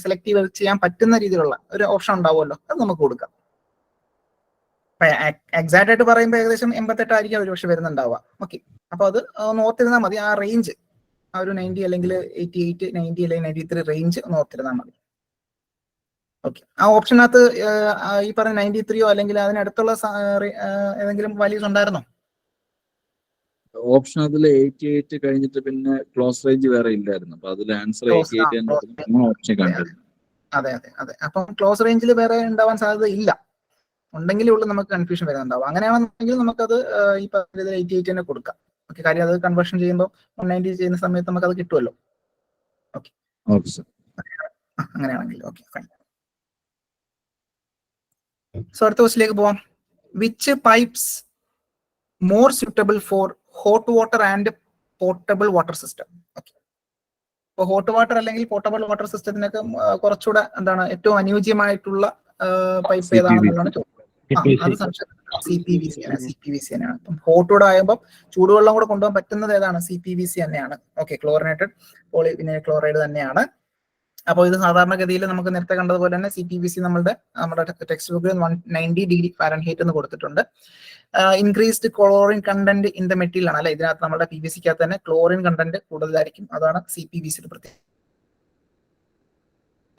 സെലക്ട് ചെയ്യാൻ പറ്റുന്ന രീതിയിലുള്ള ഒരു ഓപ്ഷൻ ഉണ്ടാവുമല്ലോ, അത് നമുക്ക് കൊടുക്കാം. എക്സാക്ട് ആയിട്ട് പറയുമ്പോൾ ഏകദേശം 88 ആയിരിക്കും ഒരു പക്ഷെ വരുന്നുണ്ടാവുക. ഓക്കെ, അപ്പൊ അത് ഒന്ന് ഓർത്തിരുന്നാൽ മതി. ആ റേഞ്ച് ആ ഒരു 90 അല്ലെങ്കിൽ 88 90 അല്ലെങ്കിൽ 93 റേഞ്ച് ഒന്ന് ഓർത്തിരുന്നാൽ മതി. ഓക്കെ, ആ ഓപ്ഷനകത്ത് ഈ പറഞ്ഞ 93 അല്ലെങ്കിൽ അതിനടുത്തുള്ള ഏതെങ്കിലും വാല്യൂസ് ഉണ്ടായിരുന്നോ? ഓപ്ഷൻ അതിൽ 88 കഴിഞ്ഞിട്ട് പിന്നെ ക്ലോസ് റേഞ്ച് വേറെ ഇല്ലായിരുന്നു. അപ്പൊ അതിൽ ആൻസർ 88 ഓപ്ഷൻ കണ്ടിരുന്നു. അതെ. അപ്പം ക്ലോസ് റേഞ്ചിൽ വേറെ ഉണ്ടാവാൻ സാധ്യത ഇല്ല. ഉണ്ടെങ്കിലേ ഉള്ളൂ നമുക്ക് കൺഫ്യൂഷൻ വരുന്നുണ്ടാവും. അങ്ങനെയാണെന്നുണ്ടെങ്കിൽ നമുക്കത് ഈ പറഞ്ഞ 88 തന്നെ കൊടുക്കാം. ഓക്കെ, കാര്യം അത് കൺവേർഷൻ ചെയ്യുമ്പോൾ 190 ചെയ്യുന്ന സമയത്ത് നമുക്ക് അത് കിട്ടുമല്ലോ. ഓക്കെ, അങ്ങനെയാണെങ്കിൽ ഓക്കെ ഫൈൻ. സോ അടുത്ത ക്വസ്റ്റിലേക്ക് പോവാം. Which pipes more suitable for hot water and portable water system? Okay, ഇപ്പൊ ഹോട്ട് വാട്ടർ അല്ലെങ്കിൽ പോർട്ടബിൾ വാട്ടർ സിസ്റ്റത്തിനൊക്കെ കുറച്ചുകൂടെ എന്താണ് ഏറ്റവും അനുയോജ്യമായിട്ടുള്ള പൈപ്പ് ഏതാണെന്നുള്ളതാണ് ചോദ്യം. അത് സംശയം. CPVC തന്നെയാണ്. അപ്പം ഹോട്ടൂടെ ആകുമ്പോൾ ചൂടുവെള്ളം കൂടെ കൊണ്ടുപോകാൻ പറ്റുന്നത് ഏതാണ്? CPVC തന്നെയാണ്. ഓക്കെ, ക്ലോറിനേറ്റഡ് പോളിവിനൈൽ ക്ലോറൈഡ് തന്നെയാണ്. അപ്പോൾ ഇത് സാധാരണഗതിയിൽ നമുക്ക് നേരത്തെ കണ്ടതുപോലെ തന്നെ CPVC നമ്മുടെ ടെക്സ്റ്റ് ബുക്കിൽ 190 ഡിഗ്രി ഫാരൻഹീറ്റ് എന്ന് കൊടുത്തിട്ടുണ്ട്. Increased chlorine content in the material ആണ് അല്ലെ. ഇതിനകത്ത് നമ്മുടെ PVC-ക്കകത്ത് തന്നെ ക്ലോറിൻ കണ്ടന്റ് കൂടുതലായിരിക്കും. അതാണ് CPVC-യുടെ പ്രത്യേകത.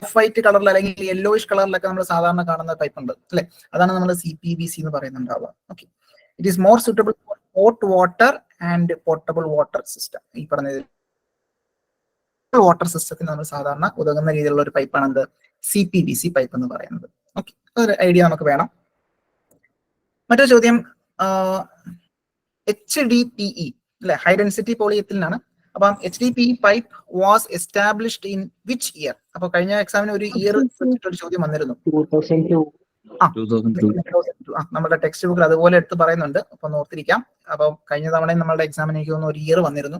വൈറ്റ് കളറിൽ അല്ലെങ്കിൽ യെല്ലോയിഷ് കളറിലൊക്കെ നമ്മൾ സാധാരണ കാണുന്ന പൈപ്പ് ഉണ്ട് അല്ലെ, അതാണ് നമ്മൾ CPVC എന്ന് പറയുന്നുണ്ടാവുക. Okay, it is more suitable for hot water and portable water system. ഈ പറഞ്ഞത് വാട്ടർ സിസ്റ്റത്തിന് നമ്മൾ സാധാരണ ഉതകുന്ന രീതിയിലുള്ള ഒരു പൈപ്പാണ് എന്ത്? CPVC പൈപ്പ് എന്ന് പറയുന്നത്. ഓക്കെ, ഒരു ഐഡിയ നമുക്ക് വേണം. മറ്റൊരു ചോദ്യം HDPE അല്ലെ, ഹൈ ഡെൻസിറ്റി പോളിയെത്തിലിനാണ്. അപ്പം HDPE pipe was established in which year? അപ്പൊ കഴിഞ്ഞ എക്സാമിന് ഒരു ഇയർ വെച്ചിട്ടൊരു ചോദ്യം വന്നിരുന്നു. 2002. നമ്മുടെ ടെക്സ്റ്റ് ബുക്കിൽ അതുപോലെ എടുത്ത് പറയുന്നുണ്ട്. അപ്പൊ ഓർത്തിരിക്കാം. അപ്പൊ കഴിഞ്ഞ തവണ നമ്മുടെ എക്സാമിന് എനിക്ക് തോന്നുന്നു ഒരു ഇയർ വന്നിരുന്നു.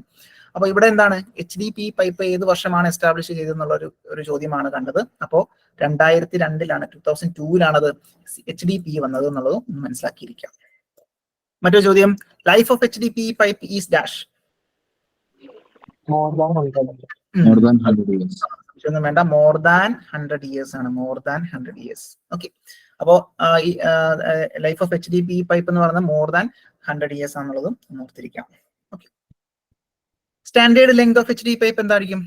അപ്പൊ ഇവിടെ എന്താണ് HDPE പൈപ്പ് ഏത് വർഷമാണ് എസ്റ്റാബ്ലിഷ് ചെയ്തെന്നുള്ള ഒരു ചോദ്യമാണ് കണ്ടത്. അപ്പോൾ 2002-ലാണ് 2002-ലാണ് HDPE വന്നത് എന്നുള്ളത് മനസ്സിലാക്കിയിരിക്കാം. മറ്റൊരു ചോദ്യം, life of HDPE pipe is dash? More than 100 years. ഒന്നും വേണ്ട, മോർ ദാൻ 100 ഇയേഴ്സ് ആണ്. More than 100 years. ഓക്കെ, അപ്പോ ഈ ലൈഫ് ഓഫ് HDPE പൈപ്പ് എന്ന് പറയുന്നത് മോർ ദാൻ 100 ഇയേഴ്സ് ആണെന്നുള്ളതും ഓർത്തിരിക്കാം. Okay, standard length of HDPE pipe എന്തായിരിക്കും?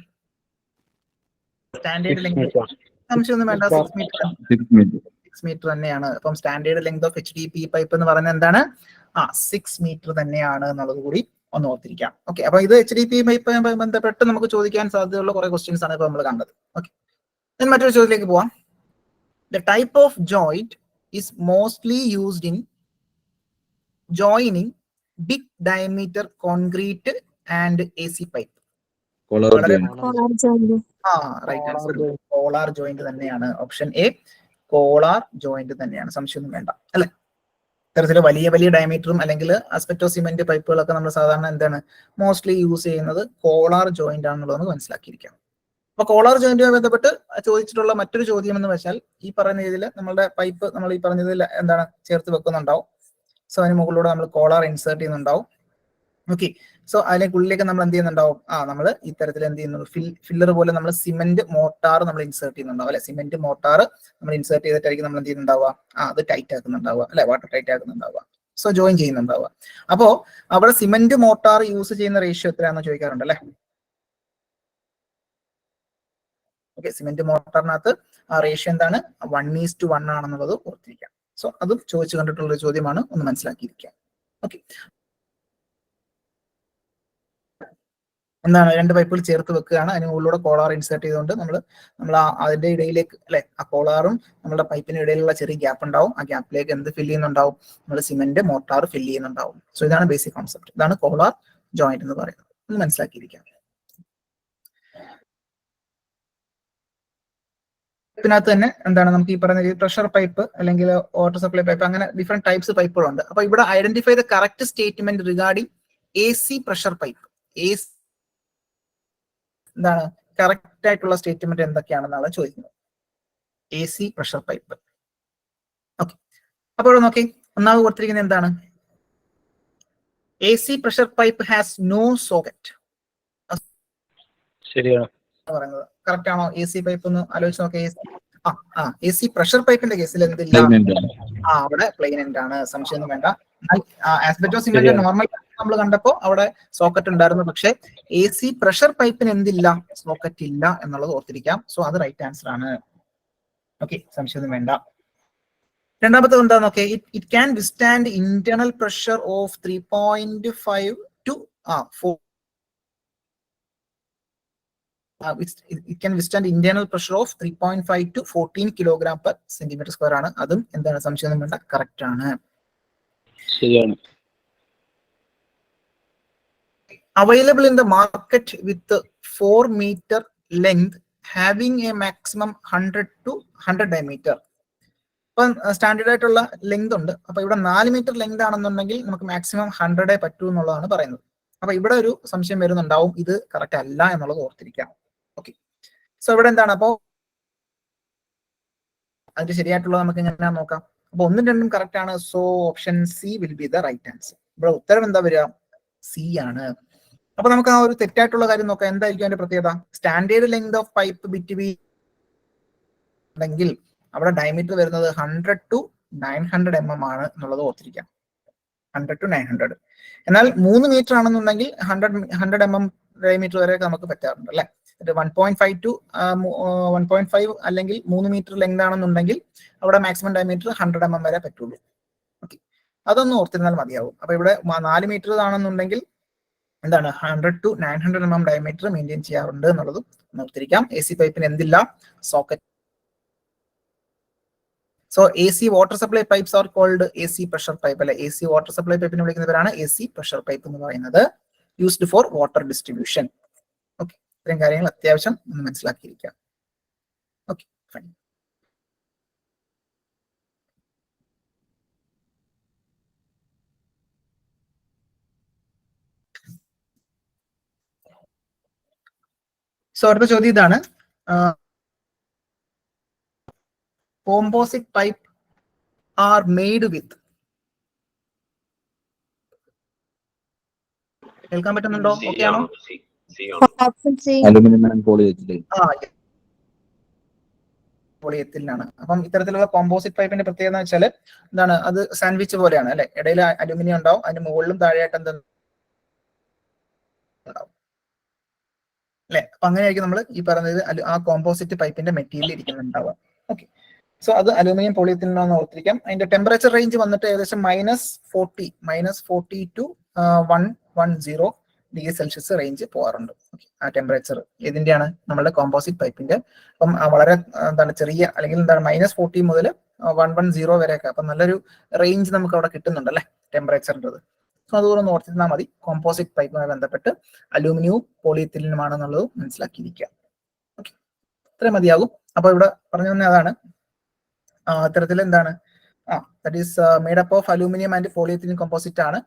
സ്റ്റാൻഡേർഡ് ലെങ്ത് സംശയമൊന്നും വേണ്ട, 6 മീറ്റർ തന്നെയാണ്. അപ്പം standard length of HDPE pipe എന്ന് പറയുന്നത് എന്താണ്? 6 മീറ്റർ തന്നെയാണ് എന്നുള്ളത് കൂടി ഒന്ന് ഓർത്തിരിക്കാം. ഓക്കെ, അപ്പൊ ഇത് HDPE പൈപ്പുമായി ബന്ധപ്പെട്ട് നമുക്ക് ചോദിക്കാൻ സാധ്യതയുള്ള കുറെ ക്വസ്റ്റ്യൻസ് ആണ് ഇപ്പൊ നമ്മൾ കണ്ടത്. ഓക്കെ, മറ്റൊരു ചോദ്യത്തിലേക്ക് പോവാം. The type of joint is mostly used in joining big diameter concrete and AC pipe. Collar joint തന്നെയാണ്. ഓപ്ഷൻ എ കോളാർ ജോയിന്റ് തന്നെയാണ്, സംശയമൊന്നും വേണ്ട അല്ലെ. ഇത്തരത്തില് വലിയ വലിയ ഡയമീറ്ററും അല്ലെങ്കിൽ അസ്പെറ്റോ സിമെന്റ് പൈപ്പുകളൊക്കെ നമ്മൾ സാധാരണ എന്താണ് മോസ്റ്റ്ലി യൂസ് ചെയ്യുന്നത് കോളാർ ജോയിന്റ് ആണെന്നുള്ളത് മനസ്സിലാക്കിയിരിക്കാം. അപ്പൊ കോളാർ ജോയിന്റുമായി ബന്ധപ്പെട്ട് ചോദിച്ചിട്ടുള്ള മറ്റൊരു ചോദ്യം എന്ന് വെച്ചാൽ ഈ പറയുന്ന രീതിയിൽ നമ്മളുടെ പൈപ്പ് നമ്മൾ ഈ പറഞ്ഞതിൽ എന്താണ് ചേർത്ത് വെക്കുന്നുണ്ടാവും. സോ അതിന് മുകളിലൂടെ നമ്മൾ കോളാർ ഇൻസേർട്ട് ചെയ്യുന്നുണ്ടാവും. ഓക്കെ. സോ അതിലേക്കുള്ളിലേക്ക് നമ്മൾ എന്ത് ചെയ്യുന്നുണ്ടാവും? നമ്മൾ ഇത്തരത്തിൽ എന്ത് ചെയ്യുന്നു, ഫില്ലർ പോലെ നമ്മൾ സിമെന്റ് മോട്ടാർ നമ്മൾ ഇൻസേർട്ട് ചെയ്യുന്നുണ്ടാവും അല്ലെ. സിമെന്റ് മോട്ടാർ നമ്മൾ ഇൻസേർട്ട് ചെയ്തിട്ടായിരിക്കും നമ്മൾ എന്ത് ചെയ്യുന്നുണ്ടാവുക, അത് ടൈറ്റ് ആക്കുന്നുണ്ടാവുക അല്ലെ, വാട്ടർ ടൈറ്റ് ആക്കുന്നുണ്ടാവുക. സോ ജോയിൻ ചെയ്യുന്നുണ്ടാവുക. അപ്പോ അവിടെ സിമെന്റ് മോട്ടാർ യൂസ് ചെയ്യുന്ന റേഷ്യോ എത്രയാണെന്ന് ചോദിക്കാറുണ്ട് അല്ലെ. ഓക്കെ, സിമെന്റ് മോട്ടറിനകത്ത് ആ റേഷ്യോ എന്താണ്, 1:1 ആണെന്നുള്ളത് ഓർത്തിരിക്കാം. സോ അതും ചോദിച്ചു കണ്ടിട്ടുള്ള ഒരു ചോദ്യമാണ്, ഒന്ന് മനസ്സിലാക്കിയിരിക്കാം. ഓക്കെ, എന്താണ്, രണ്ട് പൈപ്പുകൾ ചേർത്ത് വെക്കുകയാണ്, അതിന് മുകളിലൂടെ കോളാർ ഇൻസേർട്ട് ചെയ്തുകൊണ്ട് നമ്മൾ അതിന്റെ ഇടയിലേക്ക് അല്ലെ, ആ കോളാറും നമ്മുടെ പൈപ്പിന് ഇടയിലുള്ള ചെറിയ ഗ്യാപ്പ് ഉണ്ടാവും, ആ ഗ്യാപ്പിലേക്ക് എന്ത് ഫില്ല് ചെയ്യുന്നുണ്ടാവും, നമ്മൾ സിമെന്റ് മോട്ടാർ ഫില്ല് ചെയ്യുന്നുണ്ടാവും. സോ ഇതാണ് ബേസിക് കോൺസെപ്റ്റ്, ഇതാണ് കോളാർ ജോയിന്റ് എന്ന് പറയുന്നത്, ഒന്ന് മനസ്സിലാക്കിയിരിക്കാം. ഇതിനകത്ത് തന്നെ എന്താണ്, നമുക്ക് ഈ പറയുന്ന പ്രഷർ പൈപ്പ് അല്ലെങ്കിൽ വാട്ടർ സപ്ലൈ പൈപ്പ്, അങ്ങനെ ഡിഫറെന്റ് ടൈപ്സ് പൈപ്പുകളുണ്ട്. അപ്പൊ ഇവിടെ identify the correct statement regarding AC pressure pipe. എന്താണ് കറക്റ്റ് ആയിട്ടുള്ള സ്റ്റേറ്റ്മെന്റ് എന്തൊക്കെയാണെന്നാണ് ചോദിക്കുന്നത്, AC പ്രഷർ പൈപ്പ്. ഓക്കെ, അപ്പോൾ നോക്കി ഒന്നാമത് കൊടുത്തിരിക്കുന്നത് എന്താണ്, AC pressure pipe has no socket. ശരിയാണ് പറയുന്നത് കറക്റ്റ് ആണോ? AC പൈപ്പ് ഒന്ന് ആലോചിച്ച് നോക്കി. AC പ്രഷർ പൈപ്പിന്റെ കേസിൽ എന്തില്ല, അവിടെ പ്ലെയിൻ എൻഡ് ആണ്, സംശയമൊന്നും വേണ്ട. ആസ്ബെറ്റോസ് സിമന്റ് നോർമൽ നമ്മൾ കണ്ടപ്പോ അവിടെ സോക്കറ്റ് ഉണ്ടായിരുന്നു, പക്ഷെ AC പ്രഷർ പൈപ്പിന് എന്തില്ല, സോക്കറ്റ് ഇല്ല എന്നുള്ളത് ഓർത്തിരിക്കാം. സോ അത് റൈറ്റ് ആൻസർ ആണ്. ഓക്കെ, സംശയമൊന്നും വേണ്ട. രണ്ടാമത്തെ എന്താന്ന് നോക്കിയേ, it can withstand internal pressure of 3.5 to 4. It can withstand internal pressure of 3.5 to 14 kilogram per centimeter square ആണ്. അതും എന്താണ്, സംശയം വേണ്ട, കറക്റ്റ് ആണ്. ശരിയാണ്. Available in the market with 4 meter length having a maximum 100 to 100 diameter. ഇപ്പം standard ആയിട്ടുള്ള length ഉണ്ട്. അപ്പൊ ഇവിടെ 4 മീറ്റർ ലെങ്ത് ആണെന്നുണ്ടെങ്കിൽ നമുക്ക് മാക്സിമം 100 പറ്റൂ എന്നുള്ളതാണ് പറയുന്നത്. അപ്പൊ ഇവിടെ ഒരു സംശയം വരുന്നുണ്ടാവും, ഇത് കറക്റ്റ് അല്ല എന്നുള്ളത് ഓർത്തിരിക്കാം. ഓക്കെ, സോ ഇവിടെ എന്താണ്, അപ്പോ അതിന്റെ ശരിയായിട്ടുള്ളത് നമുക്ക് എങ്ങനെ നോക്കാം. അപ്പൊ 1ഉം 2ഉം കറക്റ്റ് ആണ്. So option C will be the right answer. ഇവിടെ ഉത്തരം എന്താ വരിക, സി ആണ്. അപ്പൊ നമുക്ക് ആ ഒരു തെറ്റായിട്ടുള്ള കാര്യം നോക്കാം. എന്തായിരിക്കും അതിന്റെ പ്രത്യേകത, standard length of pipe between ഉണ്ടെങ്കിൽ അവിടെ ഡയമീറ്റർ വരുന്നത് 100 to 900 mm ആണ് എന്നുള്ളത് ഓർത്തിരിക്കാം. 100 to 900. എന്നാൽ 3 മീറ്റർ ആണെന്നുണ്ടെങ്കിൽ 100 mm ഡയമീറ്റർ വരെയൊക്കെ നമുക്ക് പറ്റാറുണ്ട് അല്ലെ. 1.5 to 1.5 അല്ലെങ്കിൽ 3 മീറ്റർ ലെങ്ത് ആണെന്നുണ്ടെങ്കിൽ അവിടെ മാക്സിമം ഡയമീറ്റർ 100 mm വരെ പറ്റുള്ളൂ. ഓക്കെ, അതൊന്നും ഓർത്തിരുന്നാൽ മതിയാവും. അപ്പൊ ഇവിടെ 4 മീറ്റർ ആണെന്നുണ്ടെങ്കിൽ എന്താണ്, 100 to 900 mm ഡയമീറ്റർ മെയിൻറ്റെയിൻ ചെയ്യാറുണ്ട് എന്നുള്ളത് ഓർത്തിരിക്കാം. AC പൈപ്പിന് എന്തില്ല, socket. So AC water supply pipes are called AC pressure pipe അല്ലെ. AC വാട്ടർ സപ്ലൈ പൈപ്പിനെ വിളിക്കുന്നവരാണ് AC പ്രഷർ പൈപ്പ് എന്ന് പറയുന്നത്, used for water distribution. Okay, ഇത്രയും കാര്യങ്ങൾ അത്യാവശ്യം ഒന്ന് മനസ്സിലാക്കിയിരിക്കാം. Okay, fine. സോ അടുത്ത ചോദ്യം ഇതാണ്, composite pipe are made with. കേൾക്കാൻ പറ്റുന്നുണ്ടോ? ഓക്കെ ആണോ? Aluminium and polyethylene. പോളിയെത്തിലിനാണ്. അപ്പം ഇത്തരത്തിലുള്ള കോമ്പോസിറ്റ് പൈപ്പിന്റെ പ്രത്യേകത എന്ന് വെച്ചാൽ എന്താണ്, അത് സാൻഡ്വിച്ച് പോലെയാണ് അല്ലെ. ഇടയിൽ അലുമിനിയം ഉണ്ടാവും, അതിന് മുകളിലും താഴെയായിട്ട് എന്താ അല്ലെ. അപ്പൊ അങ്ങനെയായിരിക്കും നമ്മൾ ഈ പറയുന്നത് ആ കോമ്പോസിറ്റ് പൈപ്പിന്റെ മെറ്റീരിയൽ ഇരിക്കുന്നുണ്ടാവുക. ഓക്കെ, സോ അത് അലൂമിനിയം പോളിയെത്തിലിനാണെന്ന് ഓർത്തിരിക്കാം. അതിന്റെ ടെമ്പറേച്ചർ റേഞ്ച് വന്നിട്ട് ഏകദേശം -40 to 110 ഡിഗ്രി സെൽഷ്യസ് റേഞ്ച് പോകാറുണ്ട്. ആ ടെമ്പറേച്ചർ ഇതിന്റെയാണ് നമ്മുടെ കോമ്പോസിറ്റ് പൈപ്പിന്റെ. അപ്പം വളരെ എന്താണ് ചെറിയ അല്ലെങ്കിൽ എന്താണ് -40 മുതൽ 110 വരെയൊക്കെ. അപ്പം നല്ലൊരു റേഞ്ച് നമുക്ക് അവിടെ കിട്ടുന്നുണ്ട് അല്ലെ ടെമ്പറേച്ചറിൻ്റെത്. സോ അതുപോലെ ഓർത്തിരുന്നാൽ മതി, കോമ്പോസിറ്റ് പൈപ്പുമായി ബന്ധപ്പെട്ട് അലൂമിനിയവും പോളിയെത്തിലിനുമാണെന്നുള്ളത് മനസ്സിലാക്കിയിരിക്കുക. ഓക്കെ, ഇത്രയും മതിയാകും. അപ്പൊ ഇവിടെ പറഞ്ഞു തന്നെ അതാണ്, ഇത്തരത്തിൽ എന്താണ്, that is made up of aluminium and polyethylene composite ആണ്.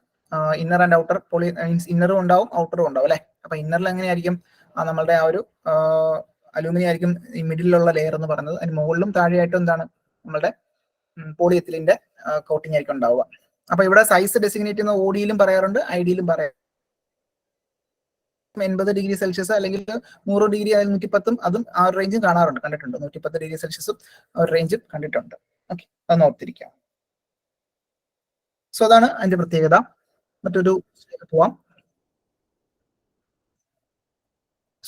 ഇന്നർ ആൻഡ് ഔട്ടർ മീൻസ് ഇന്നറും ഉണ്ടാവും ഔട്ടറും ഉണ്ടാവും അല്ലെ. അപ്പൊ ഇന്നറിൽ എങ്ങനെയായിരിക്കും, നമ്മളുടെ ആ ഒരു അലൂമിനിയം ആയിരിക്കും ഈ മിഡിലുള്ള ലെയർ എന്ന് പറയുന്നത്. അതിന് മുകളിലും താഴെയായിട്ടും എന്താണ് നമ്മളുടെ പോളിയെത്തിലിന്റെ കോട്ടിംഗ് ആയിരിക്കും ഉണ്ടാവുക. അപ്പൊ ഇവിടെ സൈസ് ഡെസിഗ്നേറ്റ് ചെയ്യുന്ന OD-യിലും പറയാറുണ്ട്, ID-യിലും പറയാറുണ്ട്. 80°C അല്ലെങ്കിൽ 100° 110 അതും ആ ഒരു റേഞ്ചും കാണാറുണ്ട്, കണ്ടിട്ടുണ്ട്. 110°C ആ ഒരു റേഞ്ചും കണ്ടിട്ടുണ്ട്. ഓക്കെ, അത് ഓർത്തിരിക്കാം. സോ അതാണ് അതിന്റെ പ്രത്യേകത. മറ്റൊരു പോവാം.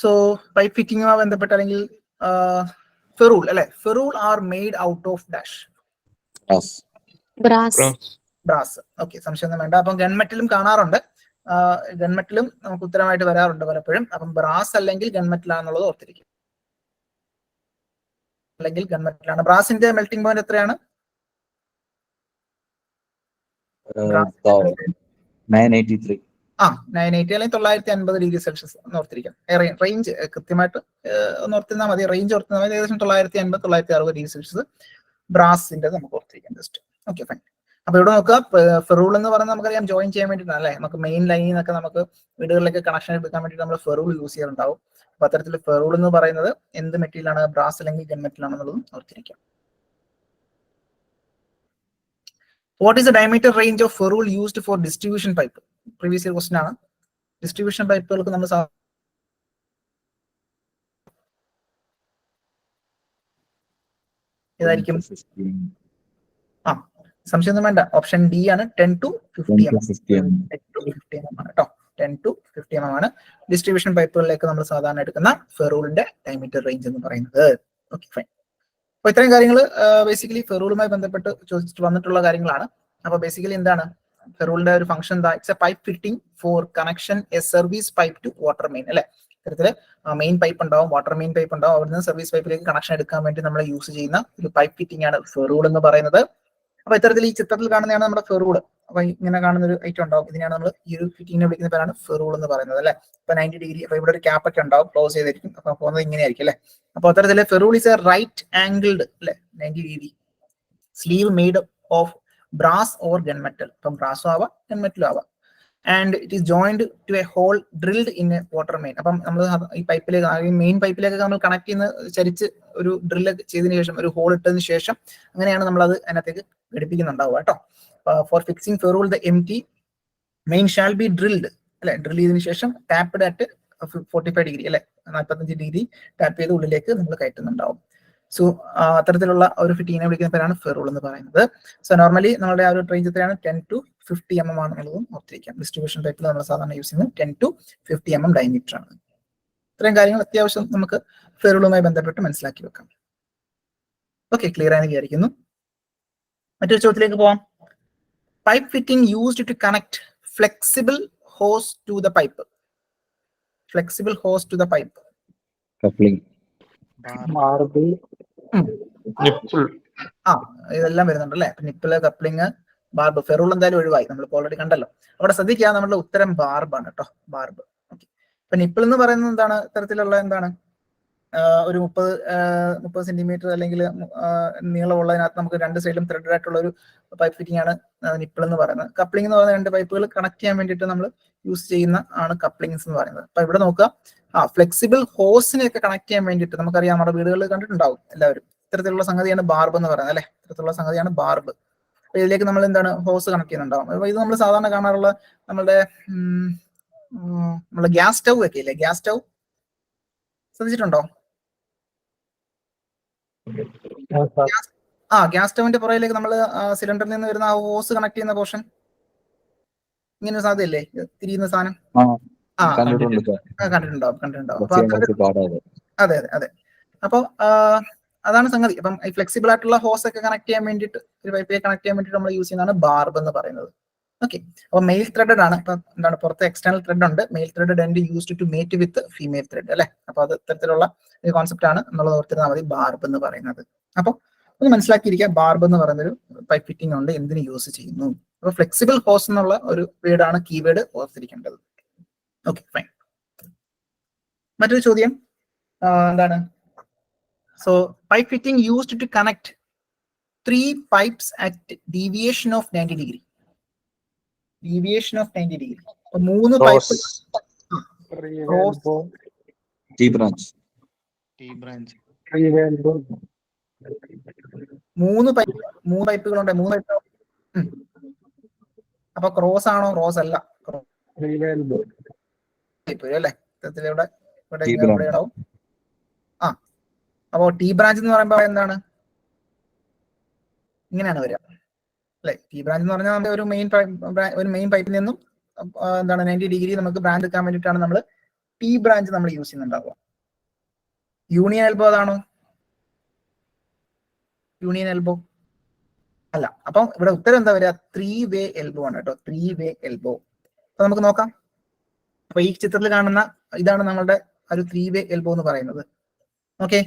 സോ പൈപ്പ് ഫിറ്റിങ്ങുമായി ബന്ധപ്പെട്ട് അല്ലെങ്കിൽ ഫെറൂൾ അല്ലെ, ferrule are made out of dash brass. Okay, സംശയമൊന്നും വേണ്ട. അപ്പം ഗൺമെറ്റലും കാണാറുണ്ട്, ഗൺമെറ്റലും നമുക്ക് ഉത്തരമായിട്ട് വരാറുണ്ട് പലപ്പോഴും. അപ്പം ബ്രാസ് അല്ലെങ്കിൽ ഗൺമെറ്റലാണെന്നുള്ളത് ഓർത്തിരിക്കും, അല്ലെങ്കിൽ ഗൺമെറ്റലാണ്. ബ്രാസിന്റെ മെൽറ്റിംഗ് പോയിന്റ് എത്രയാണ്? 983. 980 അല്ലെങ്കിൽ 950°C എന്ന് ഓർത്തിരിക്കാം. റേഞ്ച് കൃത്യമായിട്ട് ഒന്ന് ഓർത്തിരുന്നാൽ മതി, റേഞ്ച് ഓർത്തിരുന്നാൽ മതി. ഏകദേശം 950 960°C ബ്രാസിന്റെ നമുക്ക് ഓർത്തിരിക്കാം ജസ്റ്റ്. Okay, fine. അപ്പൊ ഇവിടെ നോക്കുക, ഫെറൂൾ എന്ന് പറയുന്നത് നമുക്കറിയാം ജോയിൻ ചെയ്യാൻ വേണ്ടിയിട്ടാണ് അല്ലെ. നമുക്ക് മെയിൻ ലൈനിൽ നിന്നൊക്കെ നമുക്ക് വീടുകളിലേക്ക് കണക്ഷൻ എടുക്കാൻ വേണ്ടി നമ്മൾ ഫെറൂൾ യൂസ് ചെയ്യാറുണ്ടാവും. അപ്പൊ അത്തരത്തിൽ ഫെറൂൾ എന്ന് പറയുന്നത് എന്ത് മെറ്റീരിയലാണ്? ബ്രാസ് അല്ലെങ്കിൽ ഗൺ മെറ്റൽ ആണെന്നുള്ളതും ഓർത്തിരിക്കാം. What is the diameter range of ferrule used for distribution pipe? Previous year question ആണ്. ഡിസ്ട്രിബ്യൂഷൻ പൈപ്പുകൾക്ക് നമ്മൾ ഏതായിരിക്കും? സംശയമൊന്നും വേണ്ട, ഓപ്ഷൻ ഡി ആണ്. 10 to 50 mm ആണ് കേട്ടോ. 10 to 50 mm ആണ് ഡിസ്ട്രിബ്യൂഷൻ പൈപ്പുകളിലേക്ക് നമ്മൾ സാധാരണ എടുക്കുന്ന ഫെറൂളിന്റെ ഡയമീറ്റർ റേഞ്ച് എന്ന് പറയുന്നത്. Okay, fine. അപ്പൊ ഇത്രയും കാര്യങ്ങൾ ബേസിക്കലി ഫെറൂളുമായി ബന്ധപ്പെട്ട് ചോദിച്ചിട്ട് വന്നിട്ടുള്ള കാര്യങ്ങളാണ്. അപ്പൊ ബേസിക്കലി എന്താണ് ഫെറൂളിന്റെ ഒരു ഫംഗ്ഷൻ? എന്താ? It's a pipe fitting for connection a service pipe to water main അല്ലെ. ഇത്തരത്തില് മെയിൻ പൈപ്പ് ഉണ്ടാവും, വാട്ടർ മെയിൻ പൈപ്പ് ഉണ്ടാവും, അവിടുന്ന് സർവീസ് പൈപ്പിലേക്ക് കണക്ഷൻ എടുക്കാൻ വേണ്ടി നമ്മൾ യൂസ് ചെയ്യുന്ന ഒരു പൈപ്പ് ഫിറ്റിംഗ് ആണ് ഫെറൂൾ എന്ന് പറയുന്നത്. അപ്പൊ ഇത്തരത്തിൽ ഈ ചിത്രത്തിൽ കാണുന്നതാണ് നമ്മുടെ ഫെറൂൾ. അപ്പൊ ഇങ്ങനെ കാണുന്ന ഒരു ഐറ്റം ഉണ്ടാവും, ഇതിനാണ് നമ്മൾ ഈ ഒരു ഫിറ്റിങ്ങിനെ വിളിക്കുന്ന പേരാണ് ഫെറൂൾ എന്ന് പറയുന്നത് അല്ലെ. ഇപ്പൊ 90°, അപ്പൊ ഇവിടെ ഒരു ക്യാപ്പ് ഒക്കെ ഉണ്ടാവും, ക്ലോസ് ചെയ്തിരിക്കും. അപ്പൊ പോകുന്നത് ഇങ്ങനെയായിരിക്കും അല്ലെ. അപ്പൊ അത്തരത്തില് ferrule is a right angled അല്ലെ 90° sleeve made of brass or gun metal. അപ്പം ബ്രാസും ആവാം ഗൺമെറ്റലും ആവാം. And it is joined to a hole drilled in a water main. അപ്പം നമ്മൾ ഈ പൈപ്പിലേക്ക്, മെയിൻ പൈപ്പിലേക്ക് നമ്മൾ കണക്ട് ചെയ്യുന്ന ചരിച്ച് ഒരു ഡ്രില്ല് ചെയ്തതിനു ശേഷം, ഒരു ഹോൾ ഇട്ടതിന് ശേഷം അങ്ങനെയാണ് നമ്മൾ അത് അതിനകത്തേക്ക് ഘടിപ്പിക്കുന്നുണ്ടാവുക കേട്ടോ. For fixing ferrule the empty main shall be drilled അല്ലെ. ഡ്രിൽ ചെയ്തതിനു ശേഷം ടാപ്ഡ് അറ്റ് 45° അല്ലെ, 45° ടാപ്പ് ചെയ്ത് ഉള്ളിലേക്ക് നമ്മൾ കയറ്റുന്നുണ്ടാവും. സോ അത്തരത്തിലുള്ള ഒരു ഫിറ്റിങ്ങിനെ വിളിക്കുന്ന പേരാണ് ഫെറൂൾ എന്ന് പറയുന്നത്. സോ നോർമലി നമ്മുടെ ആ ഒരു റേഞ്ച് എത്രയാണ്? 10 to 50 mm ആണെന്നുള്ളതും ഓർത്തിരിക്കാം. ഡിസ്ട്രിബ്യൂഷൻ ടൈപ്പിൽ നമ്മൾ സാധാരണ യൂസ് ചെയ്യുന്നത് 10 to 50 mm ഡയമീറ്റർ ആണ്. ഇത്രയും കാര്യങ്ങൾ അത്യാവശ്യം നമുക്ക് ഫെറൂളുമായി ബന്ധപ്പെട്ട് മനസ്സിലാക്കി വെക്കാം. ഓക്കെ, ക്ലിയർ ആണെന്ന് വിചാരിക്കുന്നു. മറ്റൊരു ചോദ്യത്തിലേക്ക് പോവാം. Pipe fitting used to connect flexible hose to the pipe. Flexible hose to the pipe. Coupling, marble, nipple. ഇതെല്ലാം വരുന്നുണ്ട് അല്ലെ. Nipple, coupling, barb. ഫെറൂൾ എന്തായാലും ഒഴിവായി, നമ്മളിപ്പോൾ ഓൾറെഡി കണ്ടല്ലോ. അവിടെ ശ്രദ്ധിക്കുക, നമ്മുടെ ഉത്തരം ബാർബാണ് കേട്ടോ, ബാർബ്. ഓക്കെ, ഇപ്പൊ നിപ്പിൾ എന്ന് പറയുന്നത് എന്താണ്? ഇത്തരത്തിലുള്ള എന്താണ് ഒരു 30 സെന്റിമീറ്റർ അല്ലെങ്കിൽ നീളമുള്ളതിനകത്ത് നമുക്ക് രണ്ട് സൈഡിലും ത്രെഡഡ് ആയിട്ടുള്ള ഒരു പൈപ്പ് ഫിറ്റിംഗ് ആണ് നിപ്പിൾ എന്ന് പറയുന്നത്. കപ്ലിംഗ് എന്ന് പറയുന്ന രണ്ട് പൈപ്പുകൾ കണക്ട് ചെയ്യാൻ വേണ്ടിയിട്ട് നമ്മൾ യൂസ് ചെയ്യുന്ന ആണ് കപ്ലിംഗ്സ് എന്ന് പറയുന്നത്. അപ്പൊ ഇവിടെ നോക്കുക, ഫ്ലെക്സിബിൾ ഹോസിനെയൊക്കെ കണക്ട് ചെയ്യാൻ വേണ്ടിയിട്ട് നമുക്കറിയാം, നമ്മുടെ വീടുകളിൽ കണ്ടിട്ടുണ്ടാവും എല്ലാവരും. ഇത്തരത്തിലുള്ള സംഗതിയാണ് ബാർബ് എന്ന് പറയുന്നത് അല്ലെ. ഇത്തരത്തിലുള്ള സംഗതിയാണ് ബാർബ്. അപ്പൊ ഇതിലേക്ക് നമ്മൾ എന്താണ് ഹോസ് കണക്ട് ചെയ്യുന്നുണ്ടാവും. അപ്പൊ ഇത് നമ്മൾ സാധാരണ കാണാറുള്ള നമ്മുടെ ഗ്യാസ് സ്റ്റൗ ഒക്കെ ഇല്ലേ, ഗ്യാസ് സ്റ്റൗ ശ്രദ്ധിച്ചിട്ടുണ്ടോ? ഗ്യാസ് സ്റ്റൗവിന്റെ പുറകിലേക്ക് നമ്മൾ സിലിണ്ടറിൽ നിന്ന് വരുന്ന ആ ഹോസ് കണക്ട് ചെയ്യുന്ന പോർഷൻ, ഇങ്ങനെ സാധ്യല്ലേ തിരിയുന്ന സാധനം? കണ്ടിട്ടുണ്ടാവും. അതെ. അപ്പൊ അതാണ് സംഗതി. അപ്പം ഈ ഫ്ലെക്സിബിൾ ആയിട്ടുള്ള ഹോസ് ഒക്കെ കണക്ട് ചെയ്യാൻ വേണ്ടിയിട്ട്, ഒരു പൈപ്പിലേക്ക് കണക്ട് ചെയ്യാൻ വേണ്ടിയിട്ട് നമ്മൾ യൂസ് ചെയ്യുന്നതാണ് ബാർബ് എന്ന് പറയുന്നത്. ഓക്കെ, അപ്പൊ മെയിൽ ത്രെഡഡ് ആണ്. ഇപ്പൊ എന്താണ്, പുറത്ത് എക്സ്റ്റേണൽ ത്രെഡ് ഉണ്ട്, male threaded and used to mate with female thread അല്ലെ. അപ്പൊ അത് ഇത്തരത്തിലുള്ള ഒരു കോൺസെപ്റ്റ് ആണ് എന്നുള്ളത് ഓർത്തിരുന്നാൽ മതി, ബാർബ് എന്ന് പറയുന്നത്. അപ്പൊ ഒന്ന് മനസ്സിലാക്കിയിരിക്കുക, ബാർബ് എന്ന് പറയുന്നൊരു പൈപ്പ് ഫിറ്റിംഗ് ഉണ്ട്, എന്തിന് യൂസ് ചെയ്യുന്നു. അപ്പൊ ഫ്ലെക്സിബിൾ ഹോസ് എന്നുള്ള ഒരു വേർഡാണ് കീവേഡ് ഓർത്തിരിക്കേണ്ടത്. Okay, fine. മറ്റൊരു ചോദ്യം എന്താണ്? So pipe fitting used to connect 3 pipes at deviation of 90°. Deviation of 90°. So 3 pipe, T branch. 3 പൈപ്പുകളുണ്ട്. 3 pipe. അപ്പൊ ക്രോസ് ആണോ? ക്രോസ് അല്ല, പൈപ്പ് അല്ലേ. ഇത്തരത്തിലൂടെ ഇവിടെ ഉണ്ടാവും. ആ അപ്പോ ടി ബ്രാഞ്ച് എന്ന് പറയുമ്പോൾ എന്താണ്, ഇങ്ങനെയാണ് വരിക അല്ലെ. ടി ബ്രാഞ്ച് എന്ന് പറഞ്ഞാൽ നമ്മുടെ ഒരു മെയിൻ പൈപ്പിൽ നിന്നും എന്താണ് 90 ഡിഗ്രി നമുക്ക് ബ്രാഞ്ച് എടുക്കാൻ വേണ്ടിയിട്ടാണ് നമ്മൾ ടി ബ്രാഞ്ച് നമ്മൾ യൂസ് ചെയ്യുന്നുണ്ടാവുക. യൂണിയൻ എൽബോ അതാണോ? യൂണിയൻ എൽബോ അല്ല. അപ്പം ഇവിടെ ഉത്തരം എന്താ വരിക? 3-way എൽബോ ആണ് കേട്ടോ, 3-way എൽബോ. അപ്പൊ നമുക്ക് നോക്കാം. അപ്പൊ ഈ ചിത്രത്തിൽ കാണുന്ന ഇതാണ് നമ്മളുടെ ഒരു 3-way എൽബോ എന്ന് പറയുന്നത്. ഓക്കെ,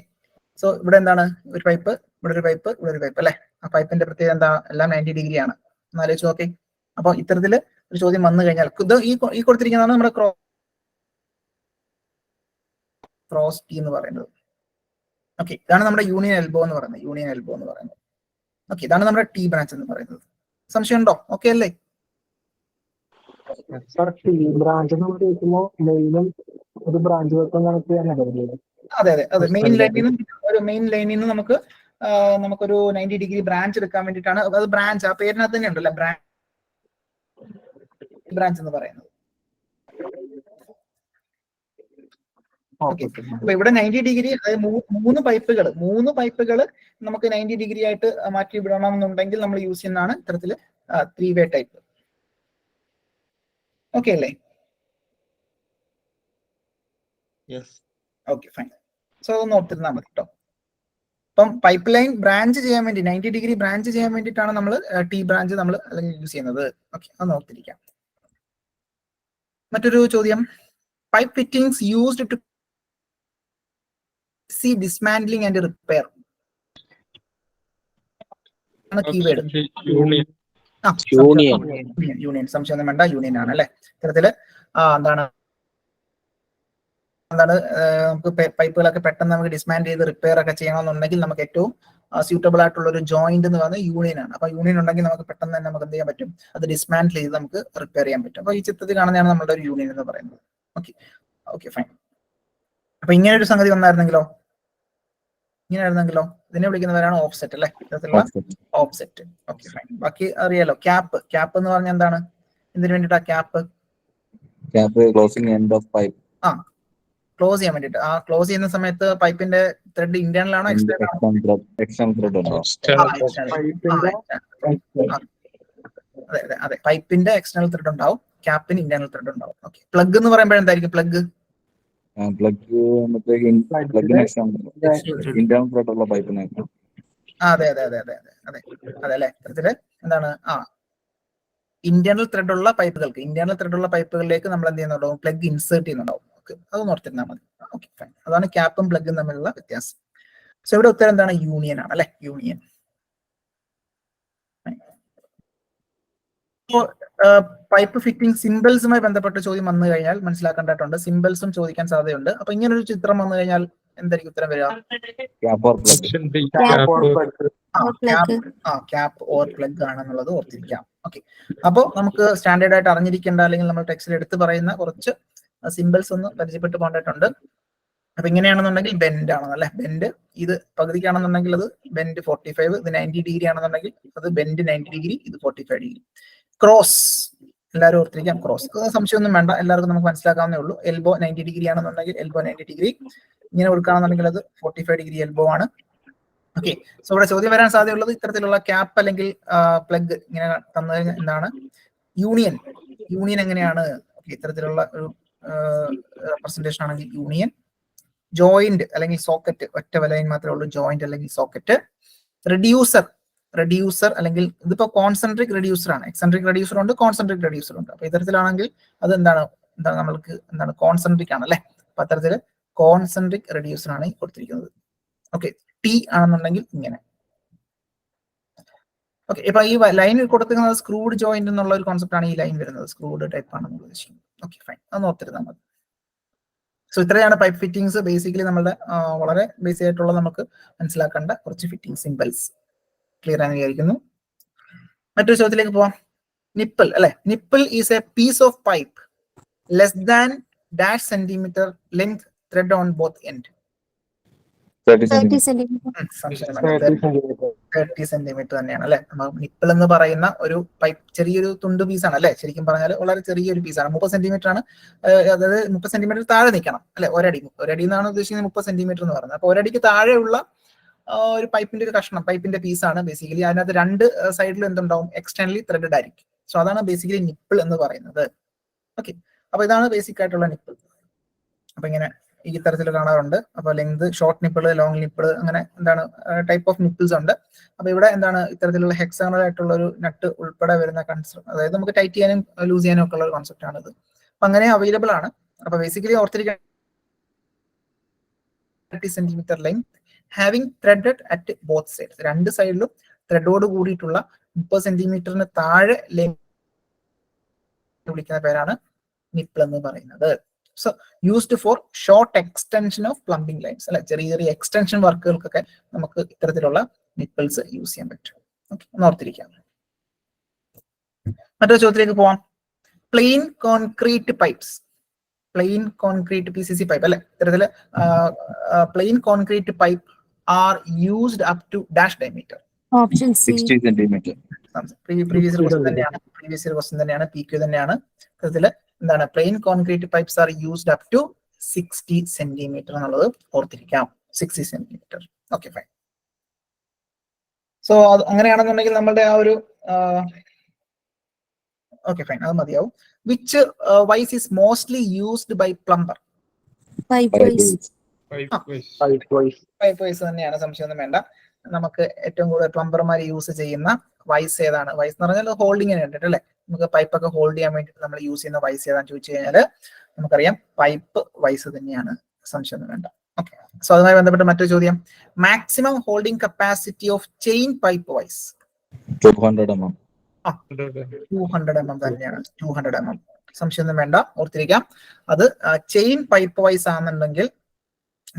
സോ ഇവിടെ എന്താണ്, ഒരു പൈപ്പ്, ഇവിടെ ഒരു പൈപ്പ്, ഇവിടെ ഒരു പൈപ്പ് അല്ലെ. ആ പൈപ്പിന്റെ പ്രത്യേകത എന്താ? എല്ലാം 90 ഡിഗ്രി ആണ്. ഒന്ന് ആലോചിച്ച് നോക്കേ. അപ്പൊ ഇത്തരത്തില് ഒരു ചോദ്യം വന്നു കഴിഞ്ഞാൽ ഇത് ഈ കൊടുത്തിരിക്കുന്നതാണ് നമ്മുടെ ക്രോസ് ടി എന്ന് പറയുന്നത്. ഓക്കെ, ഇതാണ് നമ്മുടെ യൂണിയൻ എൽബോ എന്ന് പറയുന്നത്. യൂണിയൻ എൽബോ എന്ന് പറയുന്നത്. ഓക്കെ, ഇതാണ് നമ്മുടെ ടി ബ്രാഞ്ച് എന്ന് പറയുന്നത്. സംശയം ഉണ്ടോ? ഓക്കെ അല്ലേ? അതെ അതെ അതെ, മെയിൻ ലൈനിൽ നിന്ന് നമുക്കൊരു 90 ഡിഗ്രി ബ്രാഞ്ച് എടുക്കാൻ വേണ്ടിയിട്ടാണ്. അത് ബ്രാഞ്ച് ആ പേരിനകത്ത് തന്നെ ഉണ്ടല്ലോ, ബ്രാഞ്ച് എന്ന് പറയുന്നത്. ഓക്കെ, അപ്പൊ ഇവിടെ 90 ഡിഗ്രി, അതായത് മൂന്ന് പൈപ്പുകൾ നമുക്ക് 90 ഡിഗ്രി ആയിട്ട് മാറ്റി വിടണമെന്നുണ്ടെങ്കിൽ നമ്മൾ യൂസ് ചെയ്യുന്നതാണ് ഇത്തരത്തില് 3-way ടൈപ്പ്. ഓക്കെ അല്ലേ? Okay fine. സോ അതൊന്ന് ഓർത്തിരുന്നാൽ മതി കേട്ടോ. അപ്പം പൈപ്പ് ലൈൻ ബ്രാഞ്ച് ചെയ്യാൻ വേണ്ടി 90 ഡിഗ്രി ബ്രാഞ്ച് ചെയ്യാൻ വേണ്ടിയിട്ടാണ് നമ്മൾ ടി ബ്രാഞ്ച് നമ്മൾ അല്ലെങ്കിൽ യൂസ് ചെയ്യുന്നത്. ഓക്കെ, അത് ഓർത്തിരിക്കാം. മറ്റൊരു ചോദ്യം, pipe fittings used to see dismantling and repair ആണ് കീവേഡ്. യൂണിയൻ, സംശയം വേണ്ട, യൂണിയൻ ആണ് അല്ലെ. ഇത്തരത്തില് എന്താണ് നമുക്ക് പൈപ്പുകളൊക്കെ പെട്ടെന്ന് നമുക്ക് ഡിസ്മാൻഡ് ചെയ്ത് റിപ്പയർ ഒക്കെ ചെയ്യണമെന്നുണ്ടെങ്കിൽ നമുക്ക് ഏറ്റവും സ്യൂട്ടബിൾ ആയിട്ടുള്ള ഒരു ജോയിന്റ് എന്ന് പറയുന്നത് യൂണിയൻ ആണ്. അപ്പൊ യൂണിയൻ ഉണ്ടെങ്കിൽ നമുക്ക് പെട്ടെന്ന് തന്നെ നമുക്ക് എന്ത് ചെയ്യാൻ പറ്റും? അത് ഡിസ്മാൻഡിൽ ചെയ്ത് നമുക്ക് റിപ്പയർ ചെയ്യാൻ പറ്റും. അപ്പൊ ഈ ചിത്രത്തിൽ കാണുന്നതാണ് നമ്മുടെ ഒരു യൂണിയൻ എന്ന് പറയുന്നത്. Okay okay fine. അപ്പൊ ഇങ്ങനെ ഒരു സംഗതി വന്നായിരുന്നെങ്കിലോ, ഇതിനെ വിളിക്കുന്നവരാണ് ഓഫ്സെറ്റ് അല്ലെ. ഇത്തരത്തിലുള്ള ഓഫ്സെറ്റ്. Okay fine. ബാക്കി അറിയാലോ. ക്യാപ്പ് എന്ന് പറഞ്ഞാൽ എന്താണ്? എന്തിനു വേണ്ടിയിട്ടാ cap? Closing end of pipe. Close ചെയ്യാൻ വേണ്ടിട്ട്. ആ ക്ലോസ് ചെയ്യുന്ന സമയത്ത് പൈപ്പിന്റെ ത്രെഡ് ഇന്റേണൽ ആണോ എക്സ്റ്റേണൽ ആണോ? അതെ, പൈപ്പിന്റെ എക്സ്റ്റേണൽ ത്രെഡ് ഉണ്ടാവും, ക്യാപ്പിന് ഇന്റേണൽ ത്രെഡ് ഉണ്ടാവും. ഓക്കെ, പ്ലഗ് എന്ന് പറയുമ്പോൾ എന്തായിരിക്കും? പ്ലഗ് അതെ അല്ലെ. ഇത്തരത്തില് എന്താണ് ഇന്റേണൽ ത്രെഡ് ഉള്ള പൈപ്പുകളിലേക്ക് നമ്മൾ എന്ത് ചെയ്യുന്നുണ്ടാവും? പ്ലഗ് ഇൻസേർട്ട് ചെയ്യുന്നുണ്ടാവും. അത് ഓർത്തിരുന്നാൽ മതി. Okay fine. അതാണ് ക്യാപ്പും പ്ലഗും തമ്മിലുള്ള വ്യത്യാസം. സോ ഇവിടെ ഉത്തരം എന്താണ്? യൂണിയൻ ആണ് അല്ലെ. യൂണിയൻ. പൈപ്പ് ഫിറ്റിംഗ് സിംബൽസുമായി ബന്ധപ്പെട്ട ചോദ്യം വന്നു കഴിഞ്ഞാൽ മനസ്സിലാക്കേണ്ടതായിട്ടുണ്ട്. സിംബൽസും ചോദിക്കാൻ സാധ്യതയുണ്ട്. അപ്പൊ ഇങ്ങനെ ഒരു ചിത്രം വന്നു കഴിഞ്ഞാൽ എന്തായിരിക്കും ഉത്തരം വരിക? ക്യാപ്പ് ഓർ പ്ലഗ് ആണെന്നുള്ളത് ഓർത്തിരിക്കാം. ഓക്കെ, അപ്പോ നമുക്ക് സ്റ്റാൻഡേർഡ് ആയിട്ട് അറിഞ്ഞിരിക്കേണ്ട അല്ലെങ്കിൽ നമ്മൾ ടെക്സ്റ്റിൽ എടുത്ത് പറയുന്ന കുറച്ച് സിംബൽസ് ഒന്ന് പരിചയപ്പെട്ട് പോകേണ്ടതായിട്ടുണ്ട്. അപ്പൊ ഇങ്ങനെയാണെന്നുണ്ടെങ്കിൽ ബെൻഡ് ആണെന്നല്ലേ. ബെൻഡ് ഇത് പകുതിക്കാണെന്നുണ്ടെങ്കിൽ അത് ബെൻഡ് 45, ഇത് 90 ഡിഗ്രി ആണെന്നുണ്ടെങ്കിൽ അത് ബെൻഡ് 90 ഡിഗ്രി, ഇത് 45 ഡിഗ്രി. ക്രോസ് എല്ലാവരും ഓർത്തിരിക്കാം. ക്രോസ് സംശയമൊന്നും വേണ്ട, എല്ലാവർക്കും നമുക്ക് മനസ്സിലാക്കാവുന്നേ ഉള്ളൂ. എൽബോ 90 ഡിഗ്രി ആണെന്നുണ്ടെങ്കിൽ എൽബോ 90 ഡിഗ്രി, ഇങ്ങനെ കൊടുക്കുകയാണെന്നുണ്ടെങ്കിൽ അത് 45 ഡിഗ്രി എൽബോ ആണ്. ഓക്കെ, സോ ഇവിടെ ചോദ്യം വരാൻ സാധ്യതയുള്ളത് ഇത്തരത്തിലുള്ള ക്യാപ്പ് അല്ലെങ്കിൽ പ്ലഗ് ഇങ്ങനെ തന്നു കഴിഞ്ഞാൽ എന്താണ്? യൂണിയൻ എങ്ങനെയാണ്? ഇത്തരത്തിലുള്ള ഒരു റെപ്രസെന്റേഷൻ ആണെങ്കിൽ യൂണിയൻ. ജോയിന്റ് അല്ലെങ്കിൽ സോക്കറ്റ്, ഒറ്റ ലൈൻ മാത്രമേ ഉള്ളൂ ജോയിന്റ് അല്ലെങ്കിൽ സോക്കറ്റ്. റെഡ്യൂസർ അല്ലെങ്കിൽ ഇതിപ്പോ കോൺസെൻട്രിക് റെഡ്യൂസർ ആണ്. എക്സെൻട്രിക് റെഡ്യൂസർ ഉണ്ട്, കോൺസെൻട്രിക് റെഡ്യൂസർ ഉണ്ട്. അപ്പൊ ഇത്തരത്തിലാണെങ്കിൽ അത് എന്താണ് നമ്മൾക്ക് കോൺസെൻട്രിക് ആണ് അല്ലെ. അപ്പൊ അത്തരത്തില് കോൺസെൻട്രിക് റെഡ്യൂസർ ആണ് കൊടുത്തിരിക്കുന്നത്. ഓക്കെ, ടി ആണെന്നുണ്ടെങ്കിൽ ഇങ്ങനെ. ഓക്കെ, ഇപ്പൊ ഈ ലൈനിൽ കൊടുത്തിരിക്കുന്നത് സ്ക്രൂഡ് ജോയിന്റ് എന്നുള്ള ഒരു കോൺസെപ്റ്റ് ആണ് ഈ ലൈൻ വരുന്നത്. സ്ക്രൂഡ് ടൈപ്പ് ആണെന്ന് ഉദ്ദേശിക്കുന്നത്. ഓക്കെ ഫൈൻ, അത് ഓർത്തിരുന്നാൽ മതി. സോ ഇത്രയാണ് പൈപ്പ് ഫിറ്റിംഗ്സ്. ബേസിക്കലി നമ്മുടെ വളരെ ബേസിക് ആയിട്ടുള്ള നമുക്ക് മനസ്സിലാക്കേണ്ട കുറച്ച് ഫിറ്റിംഗ് സിംബൽസ്. ക്ലിയർ ആണെന്ന് വിചാരിക്കുന്നു. മറ്റൊരു ചോദ്യത്തിലേക്ക് പോവാം. നിപ്പിൾ അല്ലെ. Nipple is a piece of pipe less than dash centimetre length thread on both end. 30 centimeters. 30 centimetre തന്നെയാണ് അല്ലെ. നിപ്പിൾ എന്ന് പറയുന്ന ഒരു പൈപ്പ് ചെറിയൊരു തുണ്ട് പീസാണ് അല്ലെ. ശരിക്കും പറഞ്ഞാൽ വളരെ ചെറിയൊരു പീസാണ്. 30 സെന്റിമീറ്റർ ആണ്. അതായത് 30 സെന്റിമീറ്റർ താഴെ നിൽക്കണം അല്ലെ. ഒരടി എന്നാണ് ഉദ്ദേശിക്കുന്നത് 30 സെന്റിമീറ്റർ എന്ന് പറയുന്നത്. അപ്പൊ ഒരടിക്ക് താഴെയുള്ള ഒരു പൈപ്പിന്റെ ഒരു കഷ്ണം, പൈപ്പിന്റെ പീസാണ് ബേസിക്കലി. അതിനകത്ത് രണ്ട് സൈഡിലും എന്തുണ്ടാവും, എക്സ്റ്റേണലി ത്രെഡഡ് ആയിരിക്കും. സോ അതാണ് ബേസിക്കലി നിപ്പിൾ എന്ന് പറയുന്നത്. ഓക്കെ, അപ്പൊ ഇതാണ് ബേസിക് ആയിട്ടുള്ള നിപ്പിൾ. അപ്പൊ ഇങ്ങനെ ഈ തരത്തിൽ കാണാറുണ്ട്. അപ്പൊ length, short nipple, long nipple, അങ്ങനെ എന്താണ് ടൈപ്പ് ഓഫ് നിപ്പിൾസ് ഉണ്ട്. അപ്പൊ ഇവിടെ എന്താണ് ഇത്തരത്തിലുള്ള ഹെക്സാഗണൽ ആയിട്ടുള്ള ഒരു നട്ട് ഉൾപ്പെടെ വരുന്ന കൺസെപ്റ്റ്, അതായത് നമുക്ക് ടൈറ്റ് ചെയ്യാനും ലൂസ് ചെയ്യാനും ഒക്കെ ഉള്ള ഒരു കോൺസെപ്റ്റ് ആണിത്. അപ്പൊ അങ്ങനെ അവൈലബിൾ ആണ്. അപ്പൊ ബേസിക്കലി ഓർത്തിരിക്കാൻ 30 centimetre length having threaded at both sides, രണ്ട് സൈഡിലും ത്രെഡോട് കൂടിയിട്ടുള്ള 30 സെന്റിമീറ്ററിന് താഴെ ലെങ്ത് വിളിക്കുന്ന പേരാണ് നിപ്പിൾ എന്ന് പറയുന്നത്. So used for short extension of plumbing lines അല്ലെ. ചെറിയ ചെറിയ എക്സ്റ്റൻഷൻ വർക്കുകൾക്കൊക്കെ നമുക്ക് ഇത്തരത്തിലുള്ള നിപ്പിൾസ് യൂസ് ചെയ്യാൻ പറ്റും. ഓക്കെ, ഒന്ന് ഓർത്തിരിക്കാം. മറ്റൊരു ചോദ്യത്തിലേക്ക് പോവാം. Plain concrete pipes, plain concrete PCC pipe അല്ലെ. ഇത്തരത്തില് plain concrete pipe are used up to dash diameter. Option C 60 centimetre. Previous year question തന്നെയാണ്, PQ തന്നെയാണ്. ഇത്തരത്തില് എന്താണ് plain concrete pipes are used up to 60 centimetre എന്നുള്ളത് ഓർത്തിരിക്കാം. 60 centimetre. Okay, fine. So അത് അങ്ങനെയാണെന്നുണ്ടെങ്കിൽ നമ്മളുടെ ആ ഒരു ഓക്കെ ഫൈൻ, അത് മതിയാവും. Which vice is mostly used by plumber? Pipe vice. Pipe vice തന്നെയാണ്, സംശയമൊന്നും വേണ്ട. നമുക്ക് ഏറ്റവും കൂടുതൽ പ്ലംബർമാർ യൂസ് ചെയ്യുന്ന വൈസ് ഏതാണ്? വൈസ് എന്ന് പറഞ്ഞാൽ ഹോൾഡിങ്ങിന് വേണ്ടിട്ട് അല്ലെ. നമുക്ക് പൈപ്പൊക്കെ ഹോൾഡ് ചെയ്യാൻ വേണ്ടിട്ട് നമ്മൾ യൂസ് ചെയ്യുന്ന വൈസ് ഏതാണെന്ന് ചോദിച്ചു കഴിഞ്ഞാല് നമുക്കറിയാം പൈപ്പ് വൈസ് തന്നെയാണ്, സംശയമൊന്നും വേണ്ട. ഓക്കെ, സോ അതുമായി ബന്ധപ്പെട്ട മറ്റൊരു ചോദ്യം. Maximum holding capacity of chain pipe vice? 200 mm. 200 mm തന്നെയാണ്. 200 mm, സംശയമൊന്നും വേണ്ട, ഓർത്തിരിക്കാം. അത് ചെയിൻ പൈപ്പ് വൈസ് ആണെന്നുണ്ടെങ്കിൽ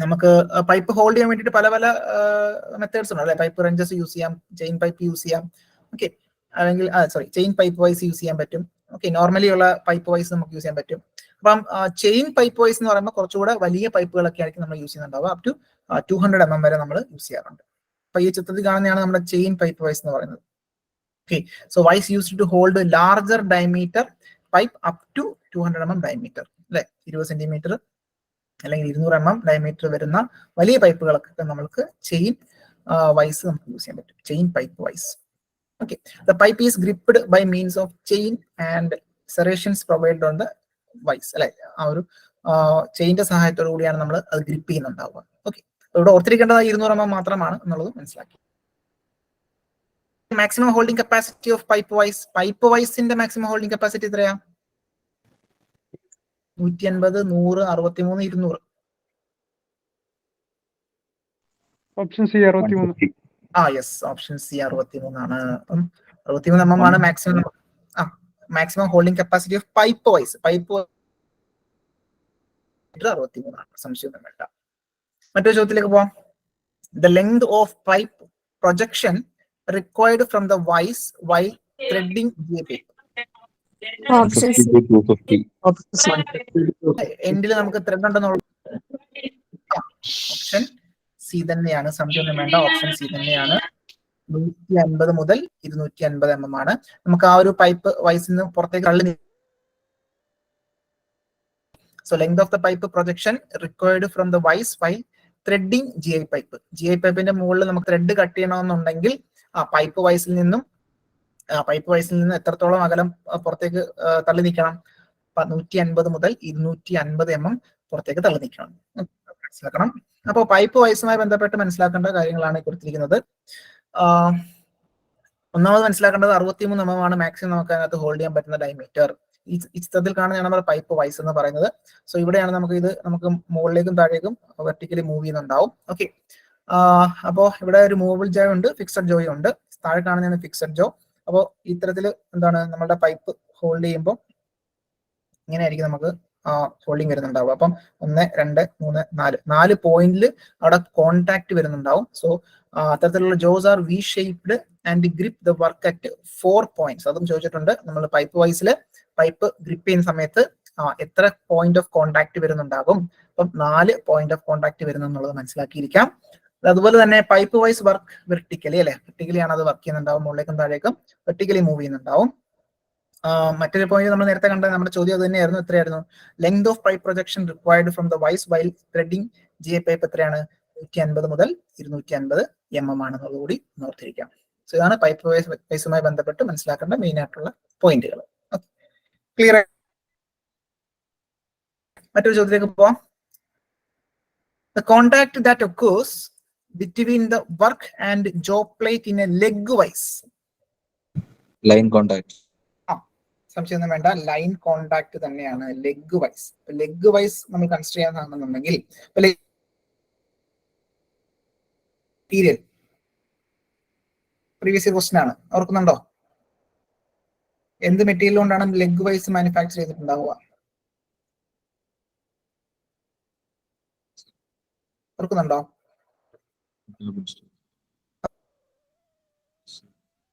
നമുക്ക് പൈപ്പ് ഹോൾഡ് ചെയ്യാൻ വേണ്ടിയിട്ട് പല പല മെത്തേഡ്സ് ഉണ്ട് അല്ലെ. പൈപ്പ് റെഞ്ചസ് യൂസ് ചെയ്യാം, ചെയിൻ പൈപ്പ് യൂസ് ചെയ്യാം. ഓക്കെ, അല്ലെങ്കിൽ ചെയിൻ പൈപ്പ് വൈസ് യൂസ് ചെയ്യാൻ പറ്റും. ഓക്കെ, നോർമലി ഉള്ള പൈപ്പ് വൈസ് നമുക്ക് യൂസ് ചെയ്യാൻ പറ്റും. അപ്പം ചെയിൻ പൈപ്പ് വൈസ് എന്ന് പറയുമ്പോൾ കുറച്ചുകൂടെ വലിയ പൈപ്പുകളൊക്കെ ആയിരിക്കും നമ്മൾ യൂസ് ചെയ്യുന്നുണ്ടാവുക. അപ് ടു 200 mm വരെ നമ്മൾ യൂസ് ചെയ്യാറുണ്ട്. അപ്പൊ ഈ ചിത്രത്തിൽ കാണുന്നതാണ് നമ്മുടെ ചെയിൻ പൈപ്പ് വൈസ് എന്ന് പറയുന്നത്. Okay, so vice used to hold larger diameter pipe up to 200 mm diameter അല്ലെ. 20 സെന്റിമീറ്റർ അല്ലെങ്കിൽ 200 mm ഡയമീറ്റർ വരുന്ന വലിയ പൈപ്പുകളൊക്കെ നമ്മൾക്ക് ചെയിൻ വൈസ് നമുക്ക് യൂസ് ചെയ്യാൻ പറ്റും. Chain pipe vice. Okay, the pipe is gripped by means of chain and serrations provided on the vise അല്ലെ. ആ ഒരു ചെയിന്റെ സഹായത്തോടു കൂടിയാണ് നമ്മൾ അത് ഗ്രിപ്പ് ചെയ്യുന്നുണ്ടാവുക. ഓക്കെ, ഇവിടെ ഓർത്തിരിക്കേണ്ടത് 200 mm മാത്രമാണ് എന്നുള്ളത് മനസ്സിലാക്കി. Maximum holding capacity of pipe vice, pipe വൈസിന്റെ മാക്സിമം ഹോൾഡിംഗ് കപ്പാസിറ്റി എത്രയാ? 150, 100, 63, 200. Option C 63. Yes, option C 63 ആണ്. 63 mm ആണ് maximum maximum holding capacity of pipe vice. Pipe 63 ആണ്, സംശയമൊന്നും വേണ്ട. മറ്റൊരു ചോദ്യത്തിലേക്ക് പോവാം. The length of pipe projection required from the vice while threading pipe? Option C 250. എൻഡിൽ നമുക്ക് ത്രെഡ് ഉണ്ടെന്നുള്ള ഓപ്ഷൻ സി തന്നെയാണ്, സംശയമൊന്നും വേണ്ട. ഓപ്ഷൻ സി തന്നെയാണ്. 150 മുതൽ 250 mm ആണ്. നമുക്ക് ആ ഒരു പൈപ്പ് വൈസിൽ നിന്ന് പുറത്തേക്ക് തള്ളി. So length of the pipe projection required from the vice while threading GI pipe. GI പൈപ്പിന്റെ മുകളിൽ നമുക്ക് ത്രെഡ് കട്ട് ചെയ്യണമെന്നുണ്ടെങ്കിൽ പൈപ്പ് വൈസിൽ നിന്നും എത്രത്തോളം അകലം പുറത്തേക്ക് തള്ളി നിൽക്കണം? 150 മുതൽ 250 mm പുറത്തേക്ക് തള്ളി നിൽക്കണം, മനസ്സിലാക്കണം. അപ്പോൾ പൈപ്പ് വൈസുമായി ബന്ധപ്പെട്ട് മനസ്സിലാക്കേണ്ട കാര്യങ്ങളാണ് കൊടുത്തിരിക്കുന്നത്. ഒന്നാമത് മനസ്സിലാക്കേണ്ടത് 63 mm ആണ് മാക്സിമം നമുക്ക് അതിനകത്ത് ഹോൾഡ് ചെയ്യാൻ പറ്റുന്ന ഡയമീറ്റർ. ഈ ചിത്രത്തിൽ കാണുന്നതാണ് നമ്മുടെ പൈപ്പ് വൈസ് എന്ന് പറയുന്നത്. സോ ഇവിടെയാണ് നമുക്ക് മുകളിലേക്കും താഴേക്കും വെർട്ടിക്കലി മൂവ് ചെയ്യുന്നുണ്ടാവും. ഓക്കെ, അപ്പോൾ ഇവിടെ ഒരു മൂവബിൾ ജോയ് ഉണ്ട്, ഫിക്സഡ് ജോയ് ഉണ്ട്. താഴെ കാണുന്നതാണ് ഫിക്സഡ് ജോ. അപ്പോൾ ഇത്തരത്തിൽ എന്താണ് നമ്മുടെ പൈപ്പ് ഹോൾഡ് ചെയ്യുമ്പോൾ ഇങ്ങനെയായിരിക്കും നമുക്ക് ഹോൾഡിംഗ് വരുന്നുണ്ടാവും. അപ്പം 1, 2, 3, 4 പോയിന്റിൽ അവിടെ കോൺടാക്ട് വരുന്നുണ്ടാവും. സോ അത്തരത്തിലുള്ള jaws are V shaped and grip the work at 4 points. അതും ചോദിച്ചിട്ടുണ്ട്. നമ്മൾ പൈപ്പ് വൈസിൽ പൈപ്പ് ഗ്രിപ്പ് ചെയ്യുന്ന സമയത്ത് എത്ര പോയിന്റ് ഓഫ് കോൺടാക്ട് വരുന്നുണ്ടാകും? അപ്പം 4 പോയിന്റ് ഓഫ് കോൺടാക്ട് വരുന്നു എന്നുള്ളത് മനസ്സിലാക്കിയിരിക്കാം. അതുപോലെ തന്നെ പൈപ്പ് വൈസ് വർക്ക് വെർട്ടിക്കലി അല്ലെ, വെർട്ടിക്കലി ആണ് അത് വർക്ക് ചെയ്യുന്നുണ്ടാവും, മുകളിലേക്കും താഴേക്കും വെർട്ടിക്കലി മൂവ് ചെയ്യുന്നുണ്ടാവും. മറ്റൊരു പോയിന്റ് നമ്മൾ നേരത്തെ കണ്ട നമ്മുടെ ചോദ്യം അത് തന്നെയായിരുന്നു. എത്രയായിരുന്നു? Length of pipe projection required from the vice while threading G A pipe എത്രയാണ്? 150 മുതൽ 250 mm ആണെന്നുകൂടി ഓർത്തിരിക്കാം. സോ ഇതാണ് പൈപ്പ് വൈസുമായി ബന്ധപ്പെട്ട് മനസ്സിലാക്കേണ്ട മെയിൻ ആയിട്ടുള്ള പോയിന്റുകൾ. ക്ലിയർ? മറ്റൊരു ചോദ്യത്തിലേക്ക് പോവാം. The contact that occurs between the work and job plate in a leg-wise. Line contact. സംശയമൊന്നും വേണ്ട, ലൈൻ കോണ്ടാക്ട് തന്നെയാണ് ലെഗ് വൈസ്. ലെഗ് വൈസ് നമ്മൾ കൺസിഡർ ചെയ്യാനാണെന്നുണ്ടെങ്കിൽ മെറ്റീരിയൽ പ്രീവിയസ് ക്വസ്റ്റ്യൻ ആണ്, ഓർക്കുന്നുണ്ടോ? എന്ത് മെറ്റീരിയൽ കൊണ്ടാണ് ലെഗ് വൈസ് മാനുഫാക്ചർ ചെയ്തിട്ടുണ്ടാവുക? ഓർക്കുന്നുണ്ടോ?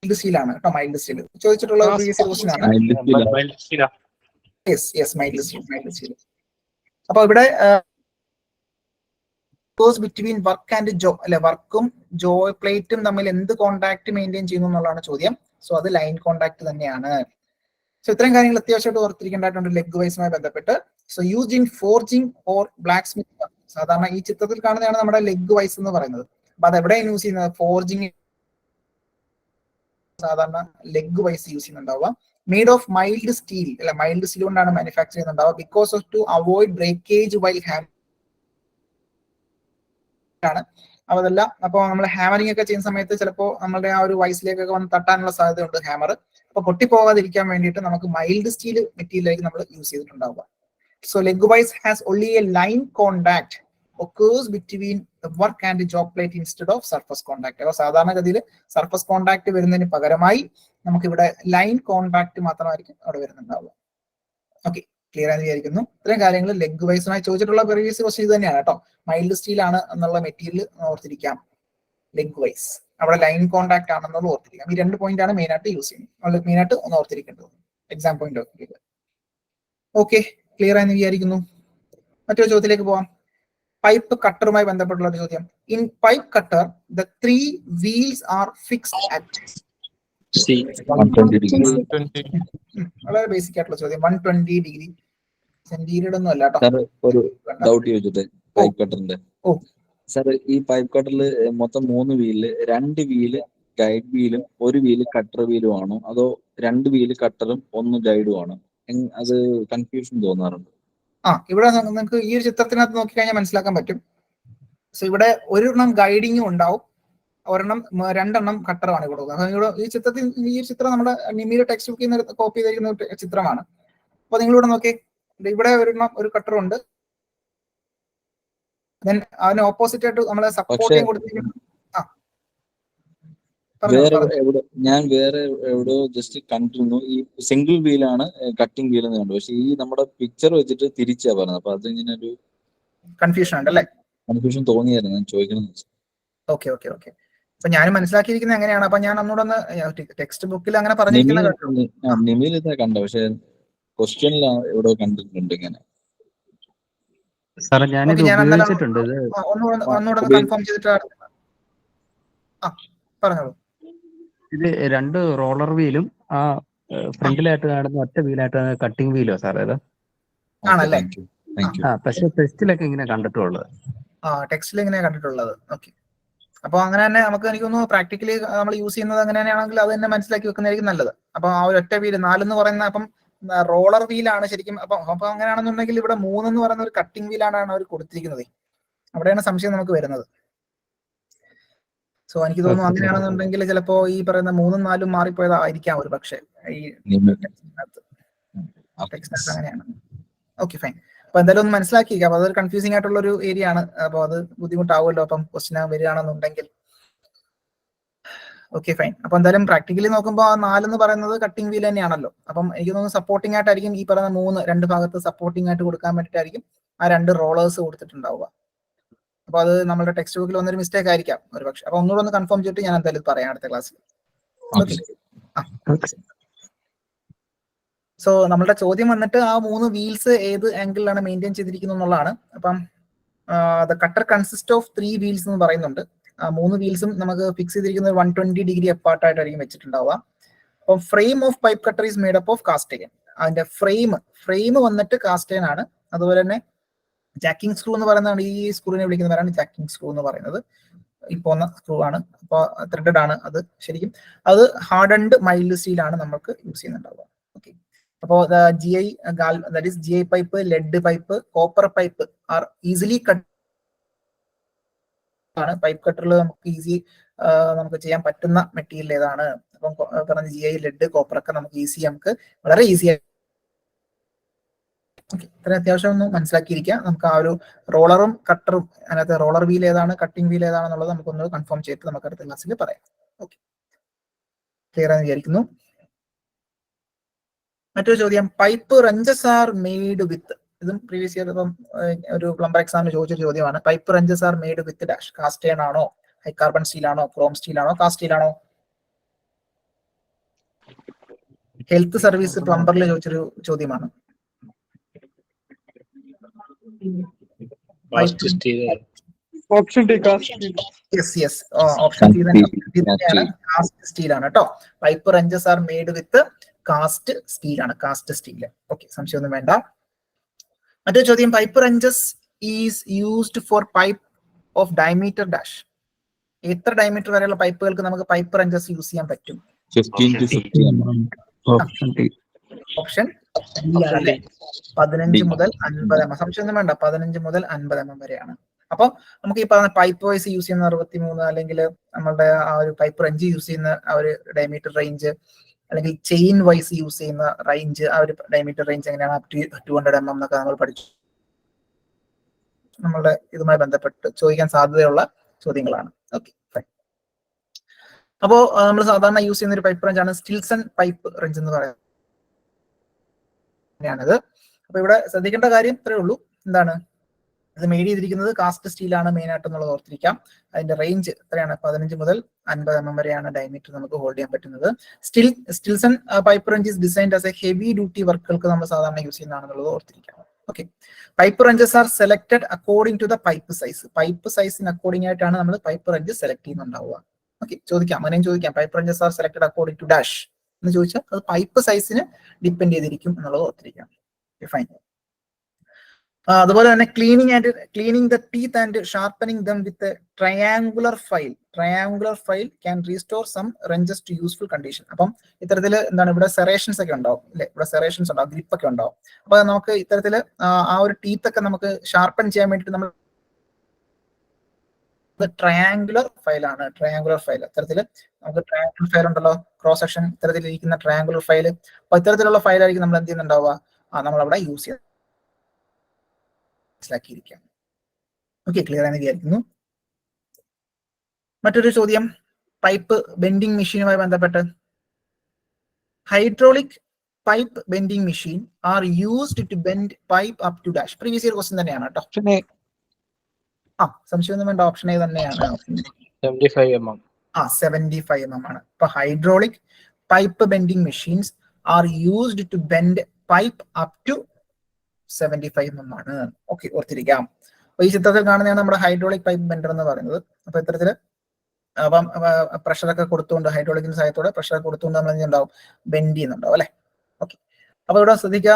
മൈൽഡ് സ്റ്റീൽ ആണ് കേട്ടോ, മൈൽഡ് സ്റ്റീൽ ചോദിച്ചിട്ടുള്ള പ്രീവിയസ് ക്വസ്റ്റ്യൻ ആണ്. Mild steel. അപ്പൊ ഇവിടെ ബിറ്റ്വീൻ വർക്ക് ആൻഡ് ജോബ് അല്ലെ, വർക്കും ജോയ് പ്ലേറ്റും തമ്മിൽ എന്ത് കോണ്ടാക്ട് മെയിൻറ്റെയിൻ ചെയ്യുന്നു എന്നുള്ളതാണ് ചോദ്യം. സോ അത് ലൈൻ കോണ്ടാക്ട് തന്നെയാണ്. സോ ഇത്രയും കാര്യങ്ങൾ അത്യാവശ്യമായിട്ട് ഓർത്തിരിക്കേണ്ടതായിട്ടുണ്ട് ലെഗ് വൈസുമായി ബന്ധപ്പെട്ട്. So used in forging or black Smith. സാധാരണ ഈ ചിത്രത്തിൽ കാണുന്നതാണ് നമ്മുടെ ലെഗ് വൈസ് എന്ന് പറയുന്നത്. അപ്പൊ അത് എവിടെയാണ് യൂസ് ചെയ്യുന്നത്? ഫോർജിങ് സാധാരണ ലെഗ് വൈസ് യൂസ് ചെയ്യുന്നുണ്ടാവുക. മെയ്ഡ് ഓഫ് മൈൽഡ് സ്റ്റീൽ അല്ലെ, മൈൽഡ് സ്റ്റീൽ കൊണ്ടാണ് മാനുഫാക്ചർ ചെയ്യുന്നുണ്ടാവുക. Because of to avoid breakage while ആണ് അതല്ല. അപ്പോൾ നമ്മൾ ഹാമറിംഗ് ഒക്കെ ചെയ്യുന്ന സമയത്ത് ചിലപ്പോൾ നമ്മുടെ ആ ഒരു വൈസിലേക്കൊക്കെ വന്ന് തട്ടാനുള്ള സാധ്യതയുണ്ട് ഹാമർ. അപ്പൊ പൊട്ടിപ്പോകാതിരിക്കാൻ വേണ്ടിയിട്ട് നമുക്ക് മൈൽഡ് സ്റ്റീൽ മെറ്റീരിയലായിരിക്കും നമ്മൾ യൂസ് ചെയ്തിട്ടുണ്ടാവുക. So leg vice has only a line contact occurs between the work and the job plate instead of surface contact. അപ്പോൾ സാധാരണഗതിയിൽ സർഫസ് കോണ്ടാക്ട് വരുന്നതിന് പകരമായി നമുക്ക് ഇവിടെ ലൈൻ കോണ്ടാക്ട് മാത്രമായിരിക്കും അവിടെ വരുന്നുണ്ടാവുക. ഓക്കെ, ക്ലിയർ ആയി വിചാരിക്കുന്നു. ഇത്രയും കാര്യങ്ങൾ ലെഗ് വൈസുമായി ചോദിച്ചിട്ടുള്ള പ്രീവിയസ് ക്വസ്റ്റ്യൻ ഇത് തന്നെയാണ് കേട്ടോ. മൈൽഡ് സ്റ്റീൽ ആണ് എന്നുള്ള മെറ്റീരിയൽ ഓർത്തിരിക്കാം. ലെഗ് വൈസ് അവിടെ ലൈൻ കോണ്ടാക്ട് ആണെന്നുള്ളത് ഓർത്തിരിക്കാം. ഈ 2 പോയിന്റ് ആണ് മെയിൻ ആയിട്ട് യൂസ് ചെയ്യുന്നത്, മെയിൻ ആയിട്ട് ഒന്ന് ഓർത്തിരിക്കേണ്ടത് exam point of view. Okay, clear ആയി വിചാരിക്കുന്നു. മറ്റൊരു ചോദ്യത്തിലേക്ക് പോവാം. പൈപ്പ് കട്ടറുമായി ബന്ധപ്പെട്ടുള്ള ഒരു ചോദ്യം. In pipe cutter the 3 wheels R fixed at വളരെ ബേസിക് ആയിട്ടുള്ള ചോദ്യം. 120 ഡിഗ്രി സെന്റിഗ്രേഡ് ഒന്നും അല്ല കേട്ടോ. ഒരു ഡൗട്ട് ചോദിച്ചിട്ട് പൈപ്പ് കട്ടറിന്റെ. സാർ ഈ പൈപ്പ് കട്ടറിൽ മൊത്തം 3 വീല്, 2 വീല് ഗൈഡ് വീലും 1 വീല് കട്ടർ വീലും ആണോ, അതോ 2 വീല് കട്ടറും 1 ഗൈഡും ആണോ? അത് കൺഫ്യൂഷൻ തോന്നാറുണ്ട്. ഇവിടെ നിങ്ങൾക്ക് ഈ ഒരു ചിത്രത്തിനകത്ത് നോക്കിക്കഴിഞ്ഞാൽ മനസ്സിലാക്കാൻ പറ്റും. സോ ഇവിടെ ഒരെണ്ണം ഗൈഡിങ്ങും ഉണ്ടാവും, 2 കട്ടറുമാണ് ഇവിടെ. ഇവിടെ ഈ ചിത്രത്തിൽ, ഈ ചിത്രം നമ്മുടെ നിമിയുടെ ടെക്സ്റ്റ് ബുക്കിൽ നിന്ന് കോപ്പി ചെയ്തിരിക്കുന്ന ചിത്രമാണ്. അപ്പൊ നിങ്ങളിവിടെ നോക്കി, ഇവിടെ ഒരു കട്ടറുണ്ട്, അതിന് ഓപ്പോസിറ്റ് ആയിട്ട് നമ്മളെ സപ്പോർട്ടിങ് കൊടുത്തിരിക്കുന്നു. ഞാൻ വേറെ എവിടെയോ ജസ്റ്റ് കണ്ടിരുന്നു, ഈ സിംഗിൾ വീലാണ് കട്ടിംഗ് വീൽ എന്ന് കണ്ടു. പക്ഷെ ഈ നമ്മുടെ പിക്ചർ വെച്ചിട്ട് തിരിച്ചാ പറഞ്ഞത്. അപ്പൊ അതിങ്ങനെ ഒരു കൺഫ്യൂഷൻ ഉണ്ടല്ലേ? കൺഫ്യൂഷൻ തോന്നിയായിരുന്നു, ഞാൻ ചോദിക്കണം. ഓക്കെ. അപ്പൊ ഞാൻ മനസ്സിലാക്കിയിരിക്കുന്നത് എങ്ങനെയാണ്? അപ്പൊ ഞാൻ ഒന്നുകൂടെ ടെക്സ്റ്റ് ബുക്കിൽ അങ്ങനെ പറഞ്ഞിരിക്കുന്ന നിമിൽ ഇതാ കണ്ട, പക്ഷെ ക്വസ്റ്റ്യനിലാണ് എവിടെ കണ്ടിട്ടുണ്ട് ഇങ്ങനെ. സാറേ ഞാനിത് ഉപയോഗിച്ചിട്ടുണ്ട്. ഒന്നുകൂടെ കൺഫേം ചെയ്തിട്ട് പറഞ്ഞോളൂ. ഇത് 2 റോളർ വീലും ആ ഫ്രണ്ടിലായിട്ട് കാണുന്ന ഒറ്റ വീലായിട്ട് കട്ടിംഗ് വീലോ സാറേ ഇത്? ആണല്ലേ? പക്ഷെ ടെക്സ്റ്റിലൊക്കെ ഇങ്ങനെ കണ്ടിട്ടുള്ളത്. ടെക്സ്റ്റിൽ ഇങ്ങനെ കണ്ടിട്ടുള്ളത്. ഓക്കെ, അപ്പൊ അങ്ങനെ തന്നെ നമുക്ക് എനിക്കൊന്ന് പ്രാക്ടിക്കലി നമ്മൾ യൂസ് ചെയ്യുന്നത് അങ്ങനെ തന്നെയാണെങ്കിൽ അത് തന്നെ മനസ്സിലാക്കി വെക്കുന്നതായിരിക്കും നല്ലത്. അപ്പൊ ആ ഒരു ഒറ്റ വീല് 4 എന്ന് പറയുന്ന അപ്പം റോളർ വീലാണ് ശരിക്കും. അപ്പൊ അങ്ങനെയാണെന്നുണ്ടെങ്കിൽ ഇവിടെ 3 എന്ന് പറയുന്ന ഒരു കട്ടിംഗ് വീലാണ് അവർ കൊടുത്തിരിക്കുന്നത്. അവിടെയാണ് സംശയം നമുക്ക് വരുന്നത്. സോ എനിക്ക് തോന്നുന്നു അങ്ങനെയാണെന്നുണ്ടെങ്കിൽ ചിലപ്പോ ഈ പറയുന്ന 3ഉം 4ഉം മാറിപ്പോയതായിരിക്കാം ഒരു പക്ഷേ ഈ ടെക്സ്റ്റിനകത്ത് അങ്ങനെയാണ്. Okay, fine. അപ്പൊ എന്തായാലും ഒന്ന് മനസ്സിലാക്കിയിരിക്കാം. അപ്പൊ അതൊരു കൺഫ്യൂസിംഗ് ആയിട്ടുള്ള ഒരു ഏരിയ ആണ്. അപ്പൊ അത് ബുദ്ധിമുട്ടാവുമല്ലോ അപ്പം ക്വസ്റ്റ്യൻ വരികയാണെന്നുണ്ടെങ്കിൽ. Okay, fine. അപ്പൊ എന്തായാലും പ്രാക്ടിക്കലി നോക്കുമ്പോൾ ആ 4 എന്ന് പറയുന്നത് കട്ടിംഗ് വീൽ തന്നെയാണല്ലോ. അപ്പം എനിക്ക് തോന്നുന്നു സപ്പോർട്ടിംഗ് ആയിട്ടായിരിക്കും ഈ പറയുന്ന 2 ഭാഗത്ത് സപ്പോർട്ടിംഗ് ആയിട്ട് കൊടുക്കാൻ വേണ്ടിയിട്ടായിരിക്കും ആ 2 റോളേഴ്സ് കൊടുത്തിട്ടുണ്ടാവുക. അപ്പൊ അത് നമ്മുടെ ടെക്സ്റ്റ് ബുക്കിൽ വന്നൊരു മിസ്റ്റേക്ക് ആയിരിക്കാം ഒരു പക്ഷെ. അപ്പൊ ഒന്നുകൂടെ ഒന്ന് കൺഫേം ചെയ്തിട്ട് ഞാൻ എന്തായാലും പറയാം അടുത്ത ക്ലാസ്സിൽ. സോ നമ്മുടെ ചോദ്യം വന്നിട്ട് ആ 3 വീൽസ് ഏത് ആംഗിളിലാണ് മെയിൻറ്റെയിൻ ചെയ്തിരിക്കുന്നത് എന്നുള്ളതാണ്. അപ്പം the cutter consist of 3 wheels എന്ന് പറയുന്നുണ്ട്. മൂന്ന് വീൽസും നമുക്ക് ഫിക്സ് ചെയ്തിരിക്കുന്നത് 120 ഡിഗ്രി അപ്പാർട്ടായിട്ടായിരിക്കും വെച്ചിട്ടുണ്ടാവുക. അപ്പം frame of pipe cutter is made up of caste iron. അതിന്റെ ഫ്രെയിം വന്നിട്ട് കാസ്റ്റ് അയൺ ആണ്. അതുപോലെ തന്നെ ജാക്കിംഗ് സ്ക്രൂ എന്ന് പറയുന്നതാണ്, ഈ സ്ക്രൂവിനെ വിളിക്കുന്നവരാണ് ജാക്കിംഗ് സ്ക്രൂ എന്ന് പറയുന്നത്. ഈ പോന്ന സ്ക്രൂ ആണ്, അപ്പോൾ ത്രെഡഡ് ആണ് അത്. ശരിക്കും അത് ഹാർഡൻഡ് മൈൽഡ് സ്റ്റീലാണ് നമുക്ക് യൂസ് ചെയ്യുന്നുണ്ടാവുക. ഓക്കെ, അപ്പോൾ GI pipe, lead pipe, copper pipe are easily cut ആണ്. പൈപ്പ് കട്ടറിൽ നമുക്ക് ചെയ്യാൻ പറ്റുന്ന മെറ്റീരിയൽ ഏതാണ്? അപ്പം പറഞ്ഞ GI, ലെഡ്, കോപ്പർ ഒക്കെ നമുക്ക് വളരെ ഈസി ആയി ഇത്ര അത്യാവശ്യം ഒന്ന് മനസ്സിലാക്കിയിരിക്കുക. നമുക്ക് ആ ഒരു റോളറും കട്ടറും, അതിനകത്ത് റോളർ വീൽ ഏതാണ്, കട്ടിംഗ് വീൽ ഏതാണെന്നുള്ളത് നമുക്കൊന്ന് കൺഫേം ചെയ്തിട്ട് നമുക്ക് അടുത്ത ക്ലാസ്സിൽ പറയാം. ഓക്കെ, ക്ലിയർ ആണെന്ന് വിചാരിക്കുന്നു. മറ്റൊരു ചോദ്യം, pipe wrenches are made with. ഇതും പ്രീവിയസ് ഇയർ ഇപ്പം ഒരു പ്ലംബർ എക്സാമിന് ചോദിച്ചൊരു ചോദ്യമാണ്. Pipe wrenches are made with dash. Cast iron ആണോ, ഹൈ കാർബൺ സ്റ്റീൽ ആണോ, ക്രോം സ്റ്റീൽ ആണോ, കാസ്റ്റ് സ്റ്റീൽ ആണോ? ഹെൽത്ത് സർവീസ് പ്ലംബറിൽ ചോദിച്ചൊരു ചോദ്യമാണ്. Option D cast. Yes, option D തന്നെയാണ്, കാസ്റ്റ് സ്റ്റീൽ ആണ് കേട്ടോ. Pipe wrenches are made with cast steel ആണ്, കാസ്റ്റ് സ്റ്റീൽ. ഓക്കെ, സംശയമൊന്നും വേണ്ട. മറ്റൊരു ചോദ്യം, pipe wrenches is used four pipe off diameter dash. എത്ര ഡയമീറ്റർ വരെയുള്ള പൈപ്പുകൾക്ക് നമുക്ക് പൈപ്പ് റഞ്ചസ് യൂസ് ചെയ്യാൻ പറ്റും? 15 to 50 mm. ഓപ്ഷൻ ഡി ആണല്ലേ, 15 മുതൽ 50 mm. സംശയമൊന്നും വേണ്ട, 15 മുതൽ 50 mm വരെയാണ്. അപ്പൊ നമുക്ക് ഈ പറഞ്ഞ പൈപ്പ് വൈസ് യൂസ് ചെയ്യുന്ന 63, അല്ലെങ്കിൽ നമ്മളുടെ ആ ഒരു പൈപ്പ് റഞ്ച് യൂസ് ചെയ്യുന്ന ആ ഒരു ഡയമീറ്റർ റേഞ്ച്, അല്ലെങ്കിൽ ചെയിൻ വൈസ് യൂസ് ചെയ്യുന്ന റേഞ്ച്, ആ ഒരു ഡയമീറ്റർ റേഞ്ച് എങ്ങനെയാണ്, അപ് ടു 200 mm എന്നൊക്കെ നമ്മൾ പഠിച്ചു. നമ്മളുടെ ഇതുമായി ബന്ധപ്പെട്ട് ചോദിക്കാൻ സാധ്യതയുള്ള ചോദ്യങ്ങളാണ്. Okay, fine. അപ്പോ നമ്മൾ സാധാരണ യൂസ് ചെയ്യുന്ന ഒരു പൈപ്പ് റഞ്ചാണ് സ്റ്റിൽസൺ പൈപ്പ് റഞ്ച് എന്ന് പറയുന്നത്. ാണിത്. അപ്പൊ ഇവിടെ ശ്രദ്ധിക്കേണ്ട കാര്യം ഇത്രയേ ഉള്ളൂ. എന്താണ് ഇത് മെയ്ഡ് ചെയ്തിരിക്കുന്നത്? കാസ്റ്റ് സ്റ്റീലാണ് മെയിൻ ആയിട്ട് എന്നുള്ളത് ഓർത്തിരിക്കാം. അതിന്റെ റേഞ്ച് എത്രയാണ്? 15 മുതൽ 50 mm വരെയാണ് ഡയമീറ്റർ നമുക്ക് ഹോൾഡ് ചെയ്യാൻ പറ്റുന്നത്. Stillson pipe wrench is designed as a heavy duty വർക്കുകൾക്ക് നമ്മൾ സാധാരണ യൂസ് ചെയ്യുന്നതാണെന്നുള്ളത് ഓർത്തിരിക്കാം. Okay, pipe wrenches are selected according to the pipe size. Pipe സൈസിന് അക്കോർഡിംഗ് ആയിട്ടാണ് നമ്മൾ പൈപ്പ് റഞ്ച് സെലക്ട് ചെയ്യുന്നുണ്ടാവുക. ഓക്കെ, ചോദിക്കാം, അങ്ങനെയും ചോദിക്കാം. Pipe wrenches are selected according to dash എന്ന് ചോദിച്ചാൽ അത് പൈപ്പ് സൈസിന് ഡിപ്പെൻഡ് ചെയ്തിരിക്കും എന്നുള്ളത് ഓർത്തിരിക്കാം. ഫൈൻ. അതുപോലെ തന്നെ cleaning the teeth and sharpening them with triangular file can restore some wrenches to useful condition. അപ്പം ഇത്തരത്തില് എന്താണ്, ഇവിടെ സെറേഷൻസ് ഒക്കെ ഉണ്ടാവും അല്ലെ, ഇവിടെ സെറേഷൻസ് ഉണ്ടാവും, ഗ്രിപ്പ് ഒക്കെ ഉണ്ടാവും. അപ്പൊ നമുക്ക് ഇത്തരത്തില് ആ ഒരു ടീത്ത് ഒക്കെ നമുക്ക് ഷാർപ്പൺ ചെയ്യാൻ വേണ്ടിയിട്ട് നമ്മൾ ട്രയാങ്കുലർ ഫയലാണ്. ട്രയാങ്കുലർ ഫയൽ ഇത്തരത്തില് നമുക്ക് ട്രയാങ്കുലർ ഫയൽ ഉണ്ടല്ലോ, ക്രോസ് സെക്ഷൻ ഇത്തരത്തിലിരിക്കുന്ന ട്രയാങ്കുലർ ഫയൽ. അപ്പൊ ഇത്തരത്തിലുള്ള ഫയലായിരിക്കും നമ്മൾ എന്ത് ചെയ്യുന്നുണ്ടാവുക, നമ്മൾ അവിടെ യൂസ് ചെയ്യാൻ മനസ്സിലാക്കിയിരിക്കാം. ഓക്കെ, ക്ലിയർ ആണെന്ന് വിചാരിക്കുന്നു. മറ്റൊരു ചോദ്യം, പൈപ്പ് ബെൻഡിങ് മെഷീനുമായി ബന്ധപ്പെട്ട്. Hydraulic pipe bending machine are used to bend pipe up to dash. Previous year question തന്നെയാണ് കേട്ടോ. സംശയമൊന്നും വേണ്ട, ഓപ്ഷൻ എ തന്നെയാണ്. 75 mm. 75 mm ആണ്. ഇപ്പൊ hydraulic pipe bending machines are used to bend pipe up to 75 mm ആണ്. Okay, ഓർത്തിരിക്കാം. അപ്പൊ ഈ ചിത്രത്തിൽ കാണുന്നതാണ് നമ്മുടെ ഹൈഡ്രോളിക് പൈപ്പ് ബെൻഡർ എന്ന് പറയുന്നത്. അപ്പൊ ഇത്തരത്തില് അപ്പം പ്രഷറൊക്കെ കൊടുത്തുകൊണ്ട്, ഹൈഡ്രോളിക്കിന്റെ സഹായത്തോടെ പ്രഷർ കൊടുത്തുകൊണ്ട് നമ്മൾ എന്തുണ്ടാവും, ബെൻഡ് ചെയ്യുന്നുണ്ടാവും അല്ലെ. ഓക്കെ, അപ്പൊ ഇവിടെ ശ്രദ്ധിക്കുക,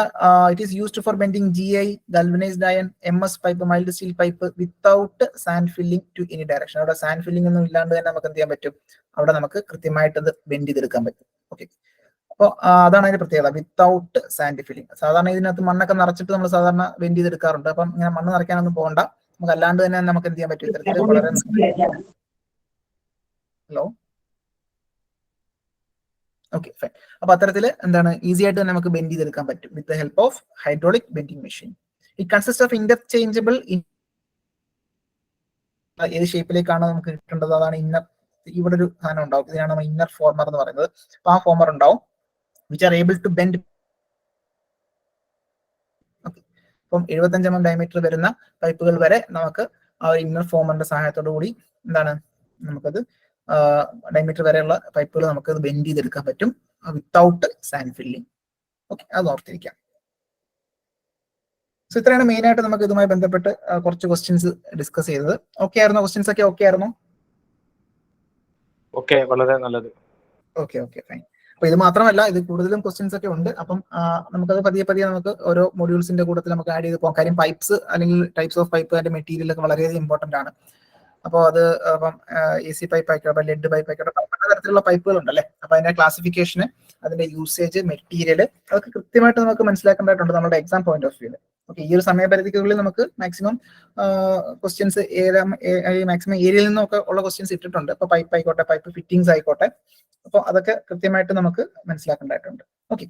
it is used for bending GI, galvanised iron, MS pipe, mild steel pipe without sand filling to any direction. അവിടെ സാൻഡ് ഫില്ലിംഗ് ഒന്നും ഇല്ലാണ്ട് തന്നെ നമുക്ക് എന്ത് ചെയ്യാൻ പറ്റും, അവിടെ നമുക്ക് കൃത്യമായിട്ട് അത് ബെൻഡ് ചെയ്തെടുക്കാൻ പറ്റും. ഓക്കെ, അപ്പോൾ അതാണ് അതിന്റെ പ്രത്യേകത, വിത്തൗട്ട് സാൻഡ് ഫില്ലിംഗ്. സാധാരണ ഇതിനകത്ത് മണ്ണൊക്കെ നിറച്ചിട്ട് നമ്മൾ സാധാരണ ബെൻഡ് ചെയ്തെടുക്കാറുണ്ട്. അപ്പം ഇങ്ങനെ മണ്ണ് നിറയ്ക്കാനൊന്നും പോകണ്ട, നമുക്ക് അല്ലാണ്ട് തന്നെ നമുക്ക് എന്ത് ചെയ്യാൻ പറ്റും, ഇത്തരത്തിൽ വളരെ. Hello, okay, fine. അപ്പൊ അത്തരത്തിൽ എന്താണ്, ഈസി ആയിട്ട് തന്നെ നമുക്ക് ബെൻഡ് ചെയ്തെടുക്കാൻ പറ്റും with the help of hydraulic bending machine. It consist of interchangeable, ഏത് ഷേപ്പിലേക്കാണ് നമുക്ക് കിട്ടേണ്ടത് അതാണ് ഇന്നർ. ഇവിടെ ഒരു സാധനം ഉണ്ടാവും, ഇതിനാണ് നമ്മൾ ഇന്നർ ഫോർമർ എന്ന് പറയുന്നത്. അപ്പൊ ആ ഫോർമർ ഉണ്ടാവും, which are able to bend. Okay, അപ്പം 75 mm ഡയമീറ്റർ വരുന്ന പൈപ്പുകൾ വരെ നമുക്ക് ആ ഒരു ഇന്നർ ഫോർമറിന്റെ സഹായത്തോടു കൂടി എന്താണ്, നമുക്കത് ഡയമീറ്റർ വരെയുള്ള പൈപ്പുകൾ നമുക്ക് ബെൻഡ് ചെയ്തെടുക്കാൻ പറ്റും വിത്തൗട്ട് സാൻഡ് ഫില്ലിംഗ്. ഓക്കെ, അത് ഓർത്തിരിക്കാം. സോ ഇത്രയാണ് മെയിൻ ആയിട്ട് നമുക്ക് ഇതുമായി ബന്ധപ്പെട്ട് കുറച്ച് ക്വസ്റ്റ്യൻസ് ഡിസ്കസ് ചെയ്തത്. ഓക്കെ ആയിരുന്നോ? ക്വസ്റ്റ്യൻസ് ഒക്കെ ഓക്കെ ആയിരുന്നോ? ഓക്കെ, വളരെ നല്ലത്. Okay okay fine. അപ്പൊ ഇത് മാത്രമല്ല, ഇത് കൂടുതലും ക്വസ്റ്റ്യൻസ് ഒക്കെ ഉണ്ട്. അപ്പം നമുക്കത് പതിയെ പതിയെ നമുക്ക് ഓരോ മൊഡ്യൂൾസിന്റെ കൂട്ടത്തിൽ നമുക്ക് ആഡ് ചെയ്ത് പോകാം. കാര്യം പൈപ്സ് അല്ലെങ്കിൽ ടൈപ്സ് ഓഫ് പൈപ്പ് അതിന്റെ മെറ്റീരിയൽ ഒക്കെ വളരെയധികം ഇമ്പോർട്ടന്റ് ആണ്. അപ്പോൾ അത് ഇപ്പം AC പൈപ്പ് ആയിക്കോട്ടെ, ലെഡ് പൈപ്പ് ആയിക്കോട്ടെ, പലതരത്തിലുള്ള പൈപ്പുകൾ ഉണ്ടല്ലേ. അപ്പൊ അതിന്റെ ക്ലാസിഫിക്കേഷന്, അതിന്റെ യൂസേജ്, മെറ്റീരിയൽ, അതൊക്കെ കൃത്യമായിട്ട് നമുക്ക് മനസ്സിലാക്കേണ്ടതായിട്ടുണ്ട് നമ്മുടെ എക്സാം പോയിന്റ് ഓഫ് വ്യൂല്. ഓക്കെ, ഈ ഒരു സമയപരിധിക്കുള്ളിൽ നമുക്ക് മാക്സിമം ക്വസ്റ്റ്യൻസ് മാക്സിമം ഏരിയയിൽ നിന്നൊക്കെ ഉള്ള ക്വസ്റ്റ്യൻസ് ഇട്ടിട്ടുണ്ട്. ഇപ്പൊ പൈപ്പ് ആയിക്കോട്ടെ, പൈപ്പ് ഫിറ്റിംഗ്സ് ആയിക്കോട്ടെ, അപ്പോൾ അതൊക്കെ കൃത്യമായിട്ട് നമുക്ക് മനസ്സിലാക്കേണ്ടതായിട്ടുണ്ട്. ഓക്കെ.